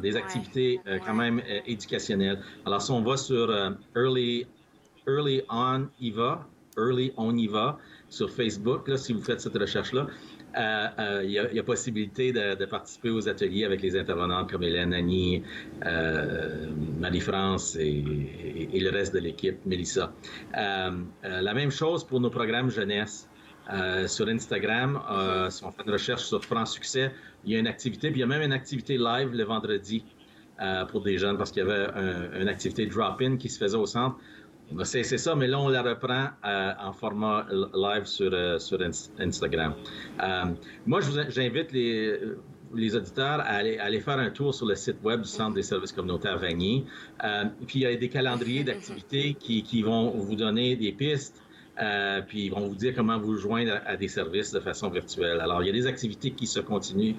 des activités quand même éducationnelles. Alors si on va sur Early On Eva sur Facebook, là, si vous faites cette recherche-là, il y a possibilité de participer aux ateliers avec les intervenants comme Hélène, Annie, Marie-France et le reste de l'équipe, Mélissa. La même chose pour nos programmes jeunesse. Sur Instagram, si on fait une recherche sur France Succès, il y a une activité, puis il y a même une activité live le vendredi. pour des jeunes parce qu'il y avait une activité drop-in qui se faisait au centre. On a cessé ça, mais là, on la reprend en format live sur Instagram. Moi, j'invite les auditeurs à aller faire un tour sur le site web du Centre des services communautaires Vanier. Puis, il y a des calendriers d'activités qui vont vous donner des pistes, puis ils vont vous dire comment vous joindre à des services de façon virtuelle. Alors, il y a des activités qui se continuent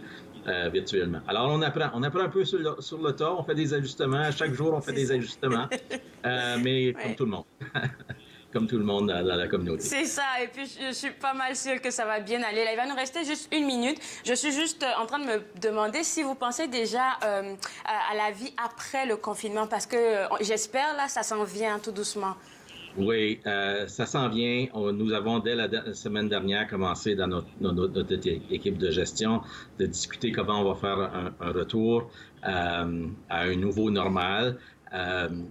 virtuellement. Alors, on apprend un peu sur le tas, on fait des ajustements. Chaque jour, on fait des ajustements, mais comme tout le monde. Comme tout le monde dans la communauté. C'est ça, et puis je suis pas mal sûre que ça va bien aller. Là, il va nous rester juste 1 minute. Je suis juste en train de me demander si vous pensez déjà à la vie après le confinement, parce que j'espère, là, ça s'en vient tout doucement. Oui, ça s'en vient. Nous avons, dès la semaine dernière, commencé dans notre équipe de gestion de discuter comment on va faire un retour à un nouveau normal.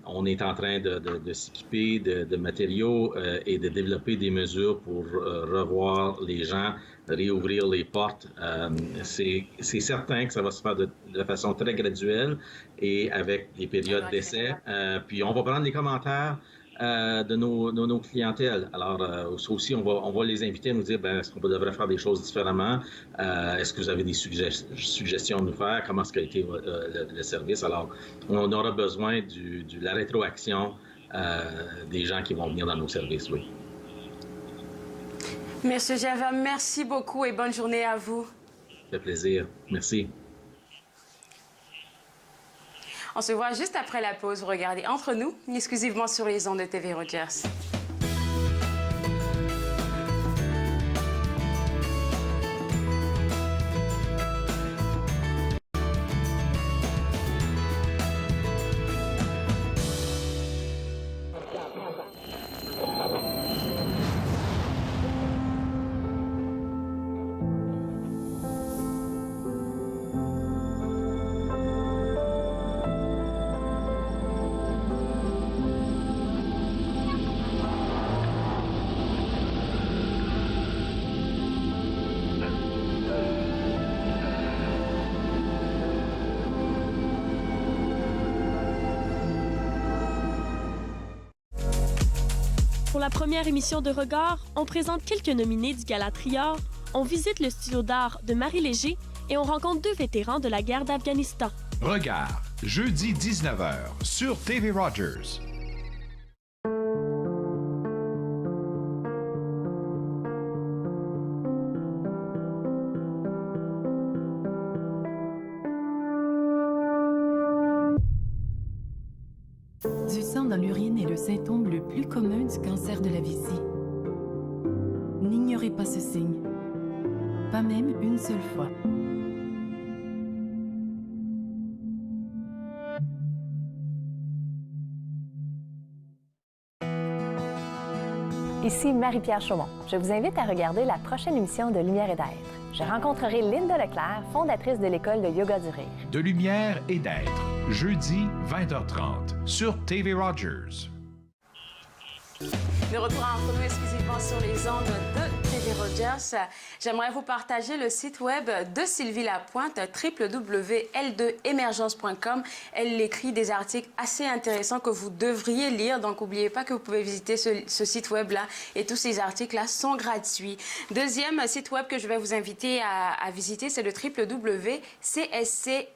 On est en train de s'équiper de matériaux et de développer des mesures pour revoir les gens, réouvrir les portes. C'est certain que ça va se faire de façon très graduelle et avec des périodes d'essai. Puis on va prendre les commentaires de nos clientèles. Alors, aussi, on va les inviter à nous dire, est-ce qu'on devrait faire des choses différemment? Est-ce que vous avez des suggestions à nous faire? Comment est-ce qu'a été le service? Alors, on aura besoin de la rétroaction des gens qui vont venir dans nos services, oui. Monsieur Gervais, merci beaucoup et bonne journée à vous. Ça fait plaisir. Merci. On se voit juste après la pause. Vous regardez Entre nous, exclusivement sur les ondes de TV Rogers. Pour la première émission de Regard, on présente quelques nominés du Gala Trior, on visite le studio d'art de Marie Léger et on rencontre 2 vétérans de la guerre d'Afghanistan. Regard, jeudi 19h sur TV Rogers. Du sang dans l'urine est le symptôme le plus commun du cancer de la vessie. N'ignorez pas ce signe, pas même une seule fois. Ici Marie-Pierre Chaumont. Je vous invite à regarder la prochaine émission de Lumière et d'être. Je rencontrerai Linda Leclerc, fondatrice de l'école de yoga du rire. De lumière et d'être, jeudi 20h30 sur TV Rogers. De retour Entre nous exclusivement sur les ondes de TV Rogers. J'aimerais vous partager le site web de Sylvie Lapointe, www.l2emergence.com. Elle écrit des articles assez intéressants que vous devriez lire. Donc, n'oubliez pas que vous pouvez visiter ce site web-là et tous ces articles-là sont gratuits. Deuxième site web que je vais vous inviter à visiter, c'est le www.csc.com.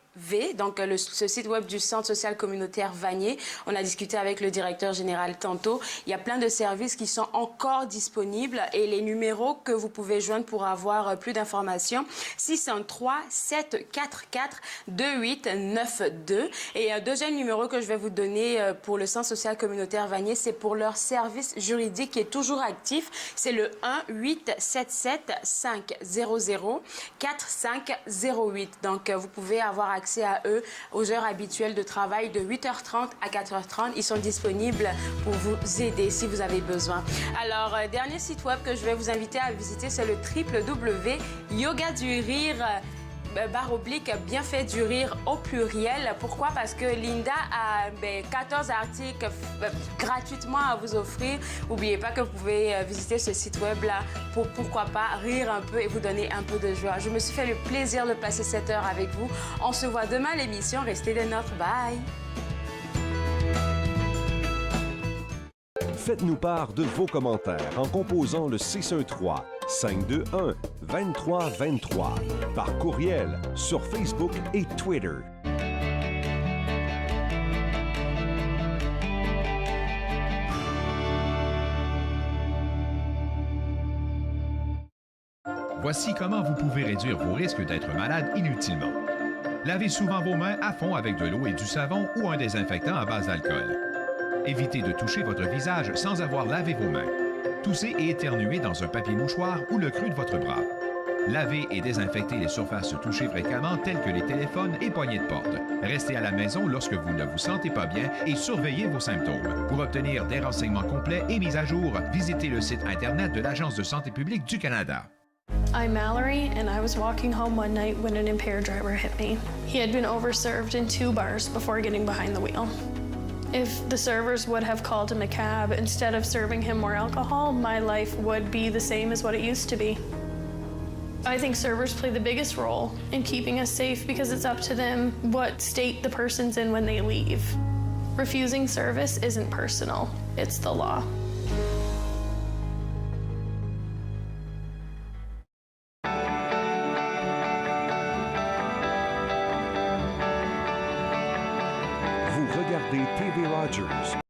Donc ce site web du Centre social communautaire Vanier. On a discuté avec le directeur général tantôt. Il y a plein de services qui sont encore disponibles et les numéros que vous pouvez joindre pour avoir plus d'informations, 603-744-2892. Et un deuxième numéro que je vais vous donner pour le Centre social communautaire Vanier, c'est pour leur service juridique qui est toujours actif. C'est le 1-877-500-4508. Donc vous pouvez avoir accès à eux aux heures habituelles de travail de 8h30 à 4h30. Ils sont disponibles pour vous aider si vous avez besoin. Alors, dernier site web que je vais vous inviter à visiter, c'est le www.yogadurire.com. bien fait du rire au pluriel. Pourquoi? Parce que Linda a 14 articles gratuitement à vous offrir. N'oubliez pas que vous pouvez visiter ce site web-là pour, pourquoi pas, rire un peu et vous donner un peu de joie. Je me suis fait le plaisir de passer cette heure avec vous. On se voit demain à l'émission. Restez des nôtres. Bye! Faites-nous part de vos commentaires en composant le 613-521-2323 par courriel sur Facebook et Twitter. Voici comment vous pouvez réduire vos risques d'être malade inutilement. Lavez souvent vos mains à fond avec de l'eau et du savon ou un désinfectant à base d'alcool. Évitez de toucher votre visage sans avoir lavé vos mains. Toussez et éternuez dans un papier mouchoir ou le creux de votre bras. Lavez et désinfectez les surfaces touchées fréquemment telles que les téléphones et poignées de porte. Restez à la maison lorsque vous ne vous sentez pas bien et surveillez vos symptômes. Pour obtenir des renseignements complets et mis à jour, visitez le site Internet de l'Agence de santé publique du Canada. I'm Mallory, and I was walking home one night when an impaired driver hit me. He had been overserved in 2 bars before getting behind the wheel. If the servers would have called him a cab instead of serving him more alcohol, my life would be the same as what it used to be. I think servers play the biggest role in keeping us safe because it's up to them what state the person's in when they leave. Refusing service isn't personal, it's the law. Vous regardez TV Rogers.